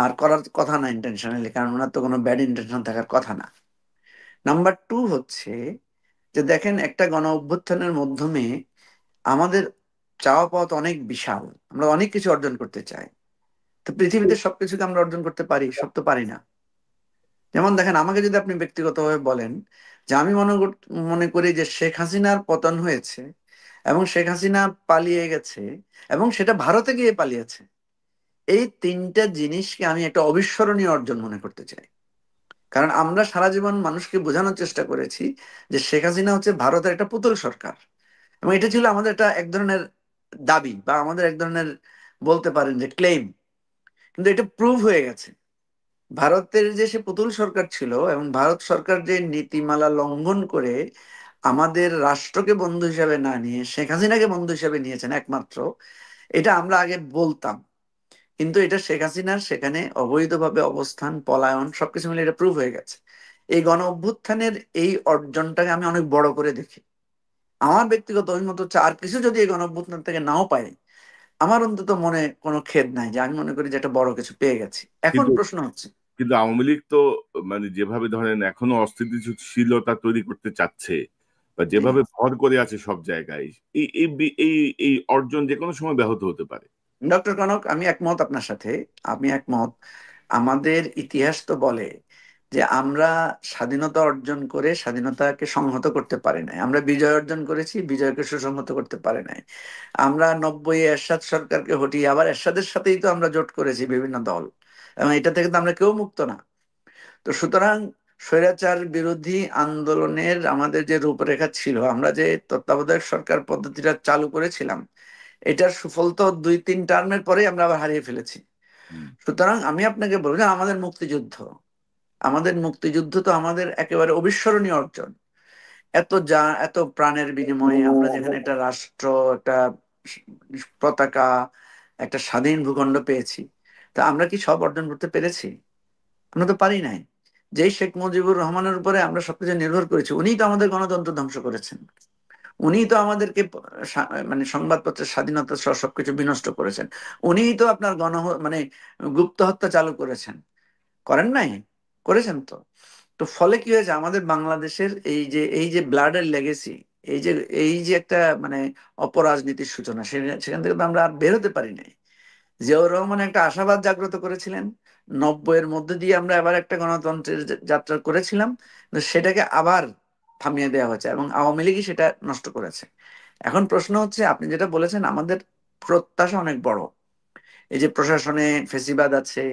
আর করার কথা না ইন্টেনশনালি, কারণ ওনার তো কোনো ব্যাড ইন্টেনশন থাকার কথা না। নাম্বার টু হচ্ছে যে দেখেন, একটা গণ অভ্যুত্থানের মাধ্যমে আমাদের চাওয়া পাওয়া তো অনেক বিশাল, আমরা অনেক কিছু অর্জন করতে চাই। তো পৃথিবীতে সবকিছুকে আমরা অর্জন করতে পারি? সব তো পারি না। যেমন দেখেন, আমাকে যদি আপনি ব্যক্তিগতভাবে বলেন যে আমি মনে করি যে শেখ হাসিনার পতন হয়েছে এবং শেখ হাসিনা পালিয়ে গেছে, এবং সেটা ভারতে গিয়ে পালিয়েছে, এই তিনটা জিনিসকে আমি একটা অবিস্মরণীয় অর্জন মনে করতে চাই। কারণ আমরা সারা জীবন মানুষকে বোঝানোর চেষ্টা করেছি যে শেখ হাসিনা হচ্ছে ভারতের একটা পুতুল সরকার, এবং এটা ছিল আমাদের একটা এক ধরনের দাবি, বা আমাদের এক ধরনের বলতে পারেন যে ক্লেম। কিন্তু এটা প্রুভ হয়ে গেছে, ভারতের যে সে পুতুল সরকার ছিল, এবং ভারত সরকার যে নীতিমালা লঙ্ঘন করে আমাদের রাষ্ট্রকে বন্ধু হিসাবে না নিয়ে শেখ হাসিনাকে বন্ধু হিসাবে নিয়েছেন একমাত্র, এটা আমরা আগে বলতাম। কিন্তু এটা শেখ হাসিনার সেখানে অবৈধভাবে অবস্থান, পলায়ন, সবকিছু মিলে এটা প্রুভ হয়ে গেছে। এই গণ অভ্যুত্থানের এই অর্জনটাকে আমি অনেক বড় করে দেখি। আমার ব্যক্তিগত অভিমত হচ্ছে আর কিছু যদি এই গণ অভ্যুত্থান থেকে নাও পাই, আমার অন্তত মনে কোনো খেদ নাই, যে আমি মনে করি যে একটা বড় কিছু পেয়ে গেছি। এখন কিন্তু প্রশ্ন হচ্ছে, কিন্তু আওয়ামী লীগ তো মানে যেভাবে ধরেন এখনো অস্থিতিশীলতা তৈরি করতে চাচ্ছে, বা যেভাবে ভর করে আছে সব জায়গায়, এই এই এই এই অর্জন যে কোনো সময় ব্যাহত হতে পারে। ডক্টর কনক, আমি একমত আপনার সাথে, আমি একমত। আমাদের ইতিহাস তো বলে যে আমরা স্বাধীনতা অর্জন করে স্বাধীনতাকে সংহত করতে পারি নাই, আমরা বিজয় অর্জন করেছি, বিজয়কে সুসংহত করতে পারি নাই। আমরা 90 এরশাদ সরকারকে হটিয়ে আবার এরশাদের সাথেই তো আমরা জোট করেছি বিভিন্ন দল, এবং এটা থেকে তো আমরা কেউ মুক্ত না। তো সুতরাং স্বৈরাচার বিরোধী আন্দোলনের আমাদের যে রূপরেখা ছিল, আমরা যে তত্ত্বাবধায়ক সরকার পদ্ধতিটা চালু করেছিলাম, এটার সুফল তো 2-3 টার্মের পরেই আমরা আবার হারিয়ে ফেলেছি। হুম। সুতরাং আমি আপনাকে বলবো যে আমাদের মুক্তিযুদ্ধ তো আমাদের একেবারে অবিস্মরণীয় অর্জন। এত প্রাণের বিনিময়ে আমরা যেখানে একটা রাষ্ট্র, একটা পতাকা, একটা স্বাধীন ভূখণ্ড পেয়েছি, তা আমরা কি সব অর্জন করতে পেরেছি? আমরা তো পারি নাই। যেই শেখ মুজিবুর রহমানের উপরে আমরা সবকিছু নির্ভর করেছি, উনিই তো আমাদের গণতন্ত্র ধ্বংস করেছেন। উনিই তো আমাদেরকে মানে সংবাদপত্রের স্বাধীনতা সহ সবকিছু বিনষ্ট করেছেন। উনিই তো আপনার মানে গুপ্ত হত্যা চালু করেছেন, করেন নাই? করেছেন তো। তো ফলে কি হয়েছে, আমাদের বাংলাদেশের এই যে ব্লাডের লেগেসি, এই যে এই যে একটা মানে অপরাজনীতির সূচনা, সেখান থেকে তো আমরা আর বের হতে পারি নাই। জিয়াউর রহমান একটা আশাবাদ জাগ্রত করেছিলেন, 90-এর মধ্যে দিয়ে আমরা আবার একটা গণতন্ত্রের যাত্রা করেছিলাম, কিন্তু সেটাকে আবার থামিয়ে দেওয়া হয়েছে এবং আওয়ামী লীগই সেটা নষ্ট করেছে। এখন প্রশ্ন হচ্ছে, আপনি যেটা বলেছেন, আমাদের প্রত্যাশা অনেক বড়। এই যে প্রশাসনে ফেসিবাদ আছে,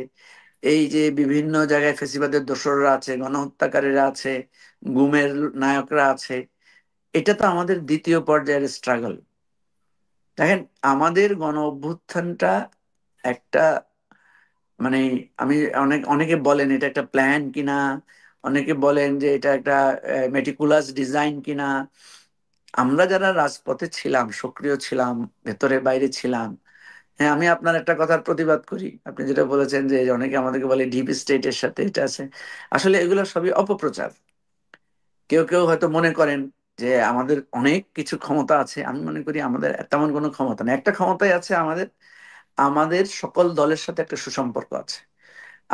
এই যে বিভিন্ন জায়গায় ফেসিবাদের দোসররা আছে, গণহত্যাকারীরা আছে, গুমের নায়করা আছে, এটা তো আমাদের দ্বিতীয় পর্যায়ের স্ট্রাগল। দেখেন, আমাদের গণ অভ্যুত্থানটা একটা মানে আমি অনেকে বলেন এটা একটা প্ল্যান কিনা, অনেকে বলেন যে এটা একটা মেটিকুলাস ডিজাইন কিনা। আমরা যারা রাজপথে ছিলাম, সক্রিয় ছিলাম, ভেতরে বাইরে ছিলাম, হ্যাঁ, আমি আপনার একটা কথার প্রতিবাদ করি। আপনি যেটা বলেছেন যে অনেকে আমাদেরকে বলে ডিপ স্টেটের সাথে এটা আছে, আসলে এগুলো সবই অপপ্রচার। কেউ কেউ হয়তো মনে করেন যে আমাদের অনেক কিছু ক্ষমতা আছে, আমি মনে করি আমাদের তেমন কোনো ক্ষমতা নেই। একটা ক্ষমতাই আছে আমাদের, আমাদের সকল দলের সাথে একটা সুসম্পর্ক আছে,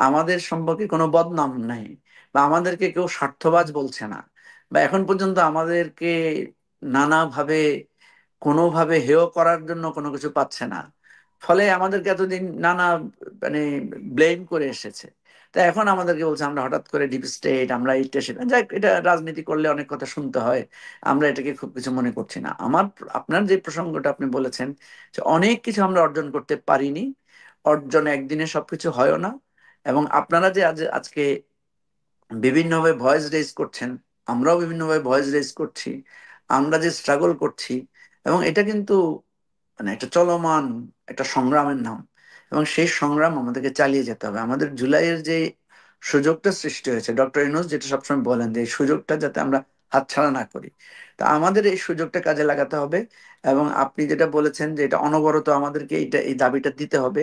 আমাদের সম্পর্কে কোনো বদনাম নাই, বা আমাদেরকে কেউ স্বার্থবাজ বলছে না, বা এখন পর্যন্ত আমাদেরকে নানাভাবে কোনোভাবে হেয় করার জন্য কোনো কিছু পাচ্ছে না। ফলে আমাদেরকে এতদিন নানা মানে ব্লেম করে এসেছে। তা এখন আমাদেরকে বলছে আমরা হঠাৎ করে ডিপ স্টেট, আমরা এইটা সেটা, যাক, এটা রাজনীতি করলে অনেক কথা শুনতে হয়, আমরা এটাকে খুব কিছু মনে করছি না। আপনার যে প্রসঙ্গটা আপনি বলেছেন, যে অনেক কিছু আমরা অর্জন করতে পারিনি, অর্জন একদিনে সবকিছু হয় না। এবং আপনারা যে আজকে বিভিন্নভাবে ভয়েস রেজ করছেন, আমরাও বিভিন্নভাবে ভয়েস রেজ করছি, আমরা যে স্ট্রাগল করছি, এবং এটা কিন্তু মানে একটা চলমান একটা সংগ্রামের নাম। এবং সেই সংগ্রাম আমাদেরকে চালিয়ে যেতে হবে। আমাদের জুলাইয়ের যে সুযোগটা সৃষ্টি হয়েছে, ডক্টর ইউনূস যেটা সবসময় বলেন যে এই সুযোগটা যাতে আমরা হাতছাড়া না করি, তা আমাদের এই সুযোগটা কাজে লাগাতে হবে। এবং আপনি যেটা বলেছেন যে এটা অনবরত আমাদেরকে এই দাবিটা দিতে হবে,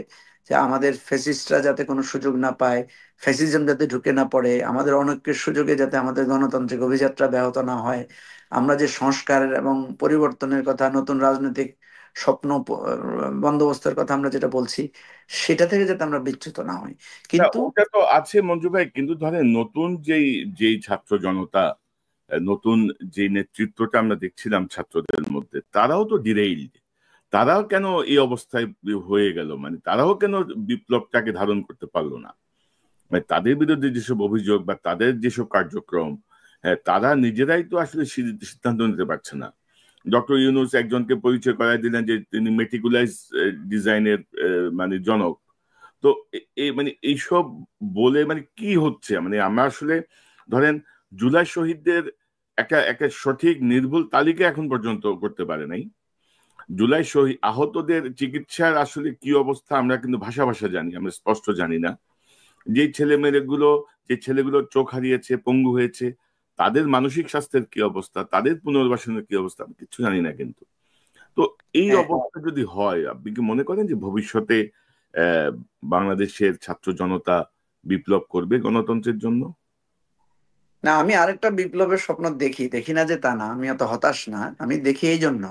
যে আমাদের ফ্যাসিস্টরা যাতে কোনো সুযোগ না পায়, ফ্যাসিজম যাতে ঢুকে না পড়ে, আমাদের অনৈক্যের সুযোগে যাতে আমাদের গণতান্ত্রিক অভিযাত্রা ব্যাহত না হয়, আমরা যে সংস্কার এবং পরিবর্তনের কথা, নতুন রাজনৈতিক স্বপ্ন বন্দোবস্তের কথা আমরা যেটা বলছি, সেটা থেকে যাতে আমরা বিচ্যুত না হই। না, কিন্তু ওটা তো আছে মঞ্জু ভাই, কিন্তু ধরেন নতুন যেই যেই ছাত্র জনতা, নতুন যে নেতৃত্বটা আমরা দেখছিলাম ছাত্রদের মধ্যে, তারাও তো ডিরেইলড। তারাও কেন এই অবস্থায় হয়ে গেল, মানে তারাও কেন বিপ্লবটাকে ধারণ করতে পারলো না? মানে তাদের বিরুদ্ধে যেসব অভিযোগ বা তাদের যেসব কার্যক্রম, হ্যাঁ, তারা নিজেরাই তো আসলে সিদ্ধান্ত নিতে পারছে না। ডক্টর ইউনূস একজনকে পরিচয় করাই দিলেন যে তিনি মেটিকুলাইজ ডিজাইনের মানে জনক। তো মানে এইসব বলে মানে কি হচ্ছে, মানে আমরা আসলে ধরেন জুলাই শহীদদের একটা একটা সঠিক নির্ভুল তালিকা এখন পর্যন্ত করতে পারে নাই। জুলাই শহীদ আহতদের চিকিৎসার আসলে কি অবস্থা আমরা কিন্তু ভাষা ভাষা জানি, আমরা স্পষ্ট জানি না। যে ছেলেগুলো চোখ হারিয়েছে, পঙ্গু হয়েছে, তাদের মানসিক স্বাস্থ্যের কি অবস্থা, তাদের পুনর্বাসনের কি অবস্থা, আমি কিছু জানি না কিন্তু। তো এই হ্যাঁ, অবস্থা যদি হয়, আপনি কি মনে করেন যে ভবিষ্যতে আহ বাংলাদেশের ছাত্র জনতা বিপ্লব করবে গণতন্ত্রের জন্য? না, আমি আরেকটা বিপ্লবের স্বপ্ন দেখি, দেখি না যে তা না, আমি এত হতাশ না। আমি দেখি এই জন্য,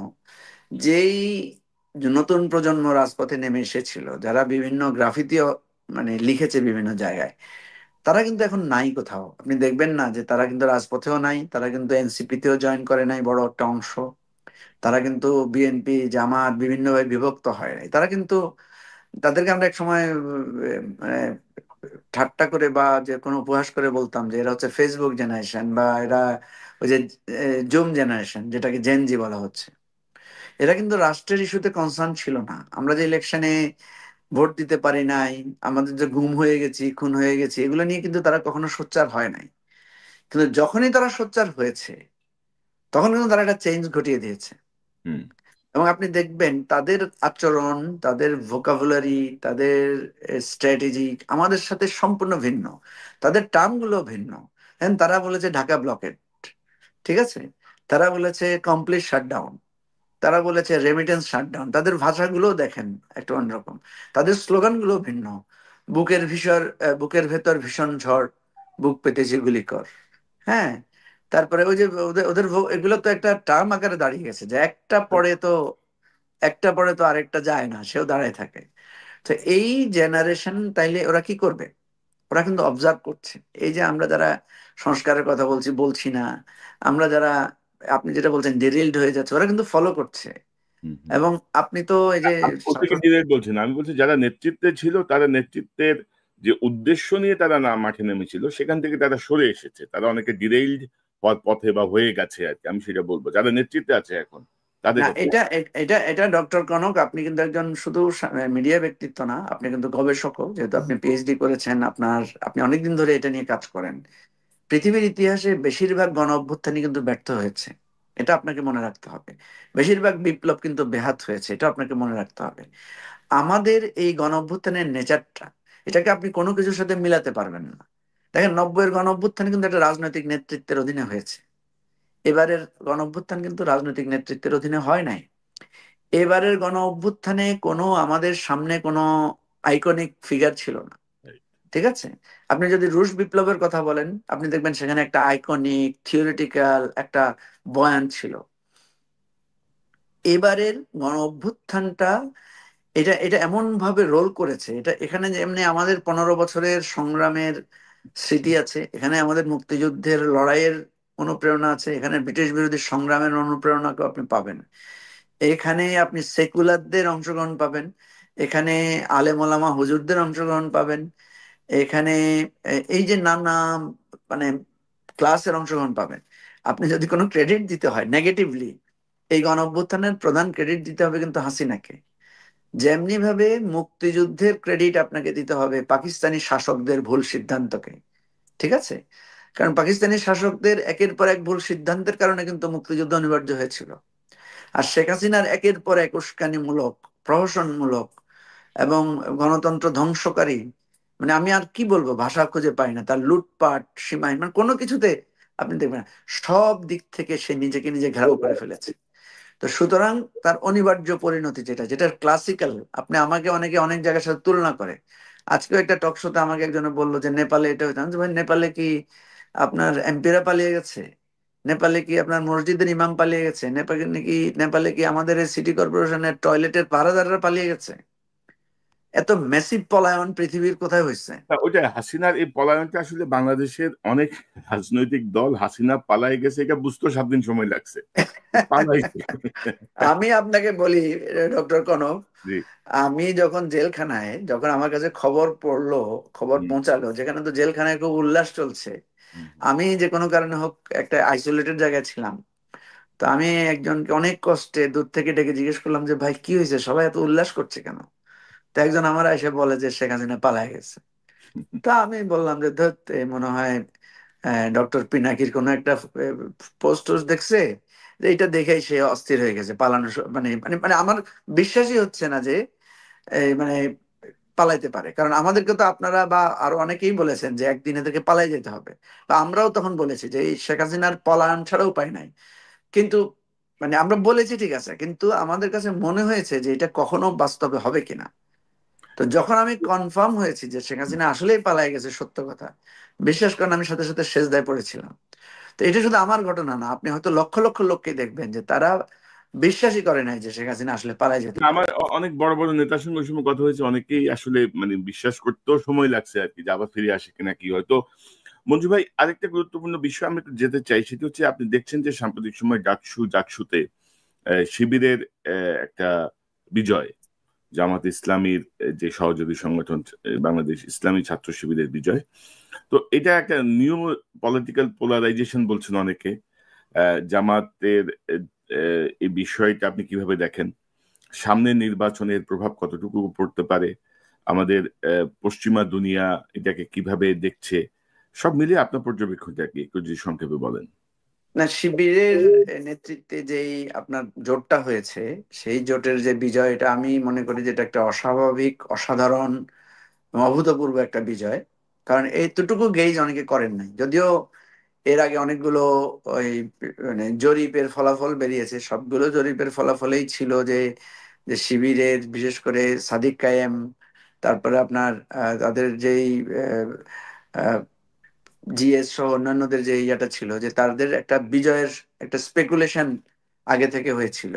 যেই নতুন প্রজন্ম রাজপথে নেমে এসেছিল, যারা বিভিন্ন গ্রাফিতিও মানে লিখেছে বিভিন্ন জায়গায়, তারা কিন্তু এখন নাই কোথাও। আপনি দেখবেন না যে তারা কিন্তু রাজপথেও নাই, তারা কিন্তু এনসিপি তেও জয়েন করে নাই বড় একটা অংশ, তারা কিন্তু বিএনপি জামাত বিভিন্নভাবে বিভক্ত হয় নাই। তারা কিন্তু, তাদেরকে আমরা এক সময় মানে ঠাট্টা করে বা যে কোনো উপহাস করে বলতাম যে এরা হচ্ছে ফেসবুক জেনারেশন, বা এরা ওই যে জুম জেনারেশন, যেটাকে জেনজি বলা হচ্ছে। এরা কিন্তু রাষ্ট্রের ইস্যুতে কনসার্ন ছিল না। আমরা যে ইলেকশনে ভোট দিতে পারি নাই, আমাদের যে গুম হয়ে গেছি, খুন হয়ে গেছি, এগুলো নিয়ে কিন্তু তারা কখনো সোচ্চার হয় নাই। কিন্তু যখনই তারা সোচ্চার হয়েছে, তখন কিন্তু তারা একটা চেঞ্জ ঘটিয়ে দিয়েছে। হুম এবং আপনি দেখবেন তাদের আচরণ, তাদের ভোকাবুলারি, তাদের স্ট্র্যাটেজি আমাদের সাথে সম্পূর্ণ ভিন্ন। তাদের টার্মগুলো ভিন্ন। তারা বলেছে ঢাকা ব্লকেড, ঠিক আছে, তারা বলেছে কমপ্লিট শাটডাউন, তারা বলেছে রেমিটেন্স শাটডাউন। তাদের ভাষাগুলো দেখেন একটু অন্যরকম, তাদের স্লোগানগুলো ভিন্ন। বুকের ভেতর ভীষণ ঝড়, বুক পেতেছি গুলি কর। হ্যাঁ, তারপরে ওই যে ওদের ওদের এগুলো তো একটা টার্ম আকারে দাঁড়িয়ে গেছে, যে একটা পরে তো আরেকটা যায় না, সেও দাঁড়ায় থাকে। তো এই জেনারেশন তাইলে ওরা কি করবে? ওরা কিন্তু অবজার্ভ করছে। এই যে আমরা যারা সংস্কারের কথা বলছি না, আমরা যারা, আপনি যেটা বলছেন ডিরিল্ড হয়ে যাচ্ছে, ওরা কিন্তু ফলো করছে। হুম হুম। এবং আপনি তো এই যে আমি বলতে কি ডিরেক্ট বলছি না, আমি বলছি যারা নেতৃত্বে ছিল তারা নেতৃত্বের যে উদ্দেশ্য নিয়ে তারা না মাঠে নেমেছিল সেখান থেকে তারা সরে এসেছে, তারা অনেকে ডিরেইলড পথে বা হয়ে গেছে আর কি, আমি সেটা বলবো যারা নেতৃত্বে আছে এখন তাদের না, কথা। এটা ডক্টর কনক, আপনি কিন্তু একজন শুধু মিডিয়া ব্যক্তিত্ব না, আপনি কিন্তু গবেষকও, যেহেতু আপনি পিএইচডি করেছেন, আপনি অনেকদিন ধরে এটা নিয়ে কাজ করেন। পৃথিবীর ইতিহাসে বেশিরভাগ গণ অভ্যুত্থানই কিন্তু ব্যর্থ হয়েছে, এটা আপনাকে মনে রাখতে হবে। বেশিরভাগ বিপ্লব কিন্তু বেহাত হয়েছে, এটা আপনাকে মনে রাখতে হবে। আমাদের এই গণ অভ্যুত্থানের নেচারটা, এটাকে আপনি কোনো কিছুর সাথে মিলাতে পারবেন না। দেখেন, 90-এর গণ অভ্যুত্থান কিন্তু একটা রাজনৈতিক নেতৃত্বের অধীনে হয়েছে। এবারের গণ অভ্যুত্থান কিন্তু রাজনৈতিক নেতৃত্বের অধীনে হয় নাই। এবারের গণ অভ্যুত্থানে কোনো আমাদের সামনে কোনো আইকনিক ফিগার ছিল না, ঠিক আছে। আপনি যদি রুশ বিপ্লবের কথা বলেন, আপনি দেখবেন সেখানে একটা আইকনিক থিওরিটিক্যাল একটা বয়ান ছিল। এবারের গণ অভ্যুত্থানটা, এটা এটা এমন ভাবে রোল করেছে, এটা এখানে যেমনি আমাদের 15 বছরের সংগ্রামের স্মৃতি আছে, এখানে আমাদের মুক্তিযুদ্ধের লড়াইয়ের অনুপ্রেরণা আছে, এখানে ব্রিটিশ বিরোধী সংগ্রামের অনুপ্রেরণাকেও আপনি পাবেন। এখানে আপনি সেকুলারদের অংশগ্রহণ পাবেন, এখানে আলেম ওলামা হুজুরদের অংশগ্রহণ পাবেন, এখানে এই যে নানা মানে ক্লাসের অংশগ্রহণ পাবেন। আপনি যদি কোনো ক্রেডিট দিতে হয় নেগেটিভলি, এই গণ অভ্যুত্থানের প্রধান ক্রেডিট দিতে হবে কিন্তু হাসিনাকে। যেমনি ভাবে মুক্তিযুদ্ধের ক্রেডিট আপনাকে দিতে হবে পাকিস্তানি শাসকদের ভুল সিদ্ধান্তকে, ঠিক আছে। কারণ পাকিস্তানি শাসকদের একের পর এক ভুল সিদ্ধান্তের কারণে কিন্তু মুক্তিযুদ্ধ অনিবার্য হয়েছিল। আর শেখ হাসিনার একের পর এক উস্কানিমূলক, প্রহসনমূলক এবং গণতন্ত্র ধ্বংসকারী, মানে আমি আর কি বলবো, ভাষা খুঁজে পাই না, তার লুটপাট সীমাহীন, মানে কোনো কিছুতে আপনি দেখবেন সব দিক থেকে সে নিজেকে নিজে ঘেরাও করে ফেলেছে। তো সুতরাং তার অনিবার্য পরিণতি যেটা যেটা ক্লাসিক্যাল, আপনি আমাকে অনেকে অনেক জায়গার সাথে তুলনা করে। আজকেও একটা টক শোতে আমাকে একজনে বললো যে নেপালে এটা হইতাম, ভাই নেপালে কি আপনার এমপিরা পালিয়ে গেছে? নেপালে কি আপনার মসজিদের ইমাম পালিয়ে গেছে? নেপালে কি আমাদের সিটি কর্পোরেশনের টয়লেটের পাহারাদাররা পালিয়ে গেছে? এত মেসিভ পলায়ন পৃথিবীর কোথায় হয়েছে? ওইটা হাসিনার এই পলায়নটা আসলে বাংলাদেশের অনেক রাজনৈতিক দল হাসিনা পালাই গেছে এটা বুঝতে 7 দিন সময় লাগছে, পালাইছে। আমি আপনাকে বলি ডক্টর কনক, জি। আমি যখন আমার কাছে খবর হুম, পৌঁছালো, যেখানে তো জেলখানায় খুব উল্লাস চলছে, হুম, আমি যে কোনো কারণে হোক একটা আইসোলেটেড জায়গায় ছিলাম। তো আমি একজনকে অনেক কষ্টে দূর থেকে ডেকে জিজ্ঞেস করলাম যে ভাই কি হয়েছে, সবাই এত উল্লাস করছে কেন? তো একজন আমার এসে বলে যে শেখ হাসিনা পালায় গেছে। তা আমি বললাম যে ধর, মনে হয় ডক্টর পিনাকির কোনো একটা পোস্ট টোস্ট দেখছে, যে এটা দেখেই সে অস্থির হয়ে গেছে পালানো, মানে মানে মানে আমার বিশ্বাসই হচ্ছে না যে মানে পালাইতে পারে। কারণ আমাদেরকে তো আপনারা বা আরো অনেকেই বলেছেন যে একদিন এদেরকে পালাই যেতে হবে। তো আমরাও তখন বলেছি যে এই শেখ হাসিনার পলায়ন ছাড়া উপায় নাই। কিন্তু মানে আমরা বলেছি ঠিক আছে, কিন্তু আমাদের কাছে মনে হয়েছে যে এটা কখনো বাস্তবে হবে কিনা। তো যখন আমি কনফার্ম হয়েছি যে শেখ হাসিনা আসলেই পালাই গেছে, সত্য কথা, বিশ্বাস করেন আমি সাথে সাথে সেজদায় পড়েছিলাম। তো এটা শুধু আমার ঘটনা না, আপনি হয়তো লক্ষ লক্ষ লোককে দেখবেন যে তারা বিশ্বাসই করে নাই যে শেখ হাসিনা আসলে পালাই যেতে পারে। আমার অনেক বড় বড় নেতার সঙ্গে ওই সময় কথা হয়েছে, অনেকেই আসলে মানে বিশ্বাস করতেও সময় লাগছে আর কি, যে আবার ফিরে আসে কিনা কি হয়তো। মঞ্জু ভাই, আরেকটা গুরুত্বপূর্ণ বিষয় আমি একটু যেতে চাই, সেটি হচ্ছে আপনি দেখছেন যে সাম্প্রতিক সময় জাকসুতে শিবিরের একটা বিজয়, জামাত ইসলামীর যে সহযোগী সংগঠন বাংলাদেশ ইসলামী ছাত্র শিবিরের বিজয়। তো এটা একটা নিউ পলিটিক্যাল পোলারাইজেশন বলছেন অনেকে। জামাতের এই বিষয়টা আপনি কিভাবে দেখেন? সামনের নির্বাচনের প্রভাব কতটুকু পড়তে পারে? আমাদের পশ্চিমা দুনিয়া এটাকে কিভাবে দেখছে? সব মিলিয়ে আপনার পর্যবেক্ষণটা কি একটু যদি সংক্ষেপে বলেন। না, শিবিরের নেতৃত্বে যেই আপনার জোটটা হয়েছে, সেই জোটের যে বিজয়, এটা আমি মনে করি যে এটা একটা অস্বাভাবিক, অসাধারণ, অভূতপূর্ব একটা বিজয়। কারণ এইটুকু গেজ অনেকে করেন নাই। যদিও এর আগে অনেকগুলো ওই মানে জরিপের ফলাফল বেরিয়েছে, সবগুলো জরিপের ফলাফলেই ছিল যে যে শিবিরের বিশেষ করে সাদিক কায়েম, তারপরে আপনার তাদের যেই জিএস সহ অন্যান্যদের যে ইয়াটা ছিল, যে তাদের একটা বিজয়ের একটা স্পেকুলেশন আগে থেকে হয়েছিল।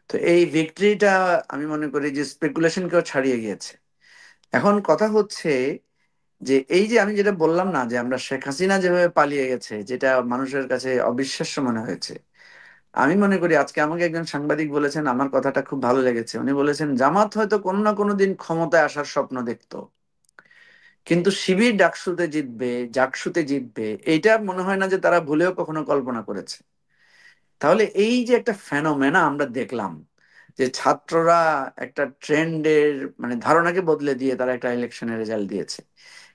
তো এই ভিক্টরিটা আমি মনে করি যে স্পেকুলেশনকেও ছাড়িয়ে গিয়েছে। এখন কথা হচ্ছে যে এই যে আমি যেটা বললাম না, যে আমরা শেখ হাসিনা যেভাবে পালিয়ে গেছে, যেটা মানুষের কাছে অবিশ্বাস্য মনে হয়েছে, আমি মনে করি আজকে আমাকে একজন সাংবাদিক বলেছেন, আমার কথাটা খুব ভালো লেগেছে। উনি বলেছেন জামাত হয়তো কোনো না কোনো দিন ক্ষমতায় আসার স্বপ্ন দেখতো, কিন্তু শিবির ডাকসুতে জিতবে, জাকসুতে জিতবে, এইটা মনে হয় না যে তারা ভুলেও কখনো কল্পনা করেছে। তাহলে এই যে একটা ফেনোমেনা আমরা দেখলাম, যে ছাত্ররা একটা ট্রেন্ডের মানে ধারণাকে বদলে দিয়ে তারা একটা ইলেকশনের রেজাল্ট দিয়েছে।